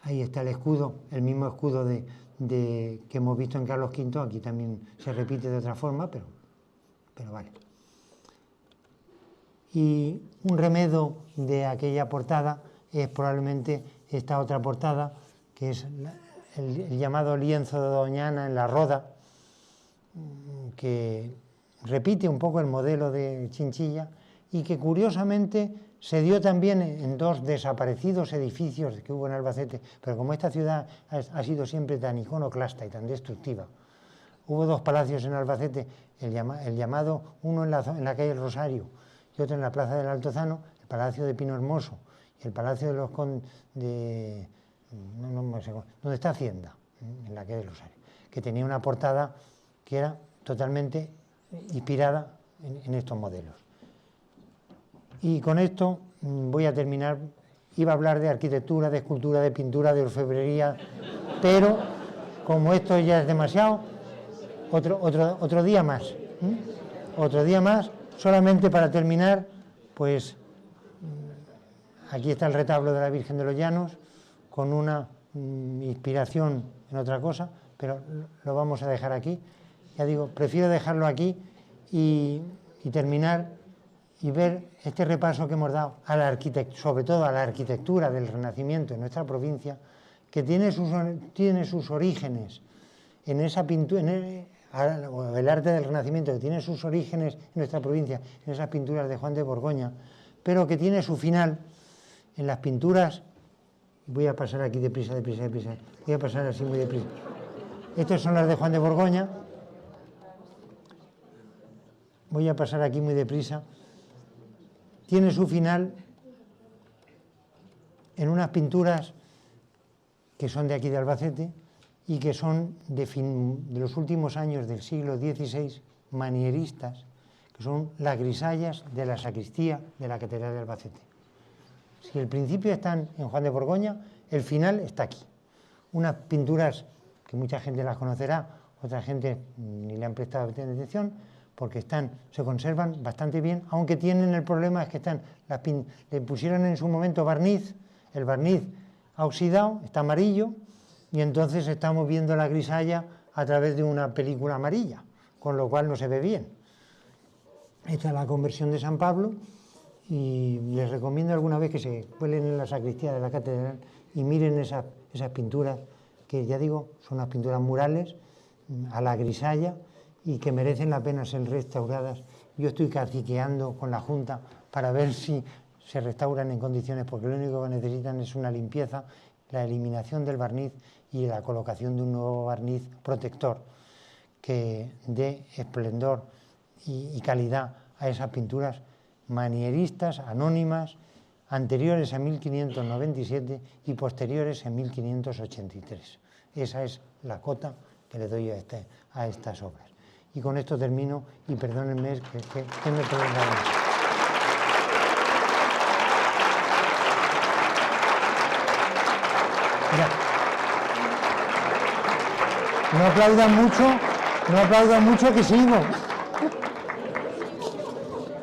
Ahí está el escudo, el mismo escudo que hemos visto en Carlos V, aquí también se repite de otra forma, pero vale. Y un remedo de aquella portada es probablemente esta otra portada, que es el llamado lienzo de Doñana en la Roda, que repite un poco el modelo de Chinchilla y que curiosamente se dio también en dos desaparecidos edificios que hubo en Albacete, pero como esta ciudad ha sido siempre tan iconoclasta y tan destructiva, hubo dos palacios en Albacete, el llamado, uno en la calle Rosario y otro en la plaza del Altozano. el Palacio de Pino Hermoso y el Palacio de los Condes de... no sé, donde está Hacienda, en la calle Rosario, que tenía una portada que era totalmente inspirada en estos modelos. Y con esto voy a terminar. Iba a hablar de arquitectura, de escultura, de pintura, de orfebrería, pero como esto ya es demasiado, otro día más. Otro día más, solamente para terminar, pues aquí está el retablo de la Virgen de los Llanos, con una inspiración en otra cosa, pero lo vamos a dejar aquí. Ya digo, prefiero dejarlo aquí y terminar y ver este repaso que hemos dado a la sobre todo a la arquitectura del Renacimiento en nuestra provincia, que tiene sus orígenes en esa pintura, el arte del Renacimiento, que tiene sus orígenes en nuestra provincia, en esas pinturas de Juan de Borgoña, pero que tiene su final en las pinturas. Voy a pasar aquí deprisa, voy a pasar así muy deprisa. Estas son las de Juan de Borgoña. Voy a pasar aquí muy deprisa. Tiene su final en unas pinturas que son de aquí de Albacete y que son de los últimos años del siglo XVI, manieristas, que son las grisallas de la sacristía de la Catedral de Albacete. Si el principio están en Juan de Borgoña, el final está aquí. Unas pinturas que mucha gente las conocerá, otra gente ni le han prestado atención, porque se conservan bastante bien, aunque tienen el problema es que le pusieron en su momento barniz, el barniz ha oxidado, está amarillo, y entonces estamos viendo la grisalla a través de una película amarilla, con lo cual no se ve bien. Esta es la conversión de San Pablo, y les recomiendo alguna vez que se cuelen en la sacristía de la catedral y miren esas pinturas, que ya digo, son unas pinturas murales a la grisalla, y que merecen la pena ser restauradas. Yo estoy caciqueando con la Junta para ver si se restauran en condiciones, porque lo único que necesitan es una limpieza, la eliminación del barniz y la colocación de un nuevo barniz protector que dé esplendor y calidad a esas pinturas manieristas, anónimas, anteriores a 1597 y posteriores a 1583. Esa es la cota que le doy a estas obras. Y con esto termino, y perdónenme que me prolonga mucho. Mira. No aplaudan mucho, que sigo.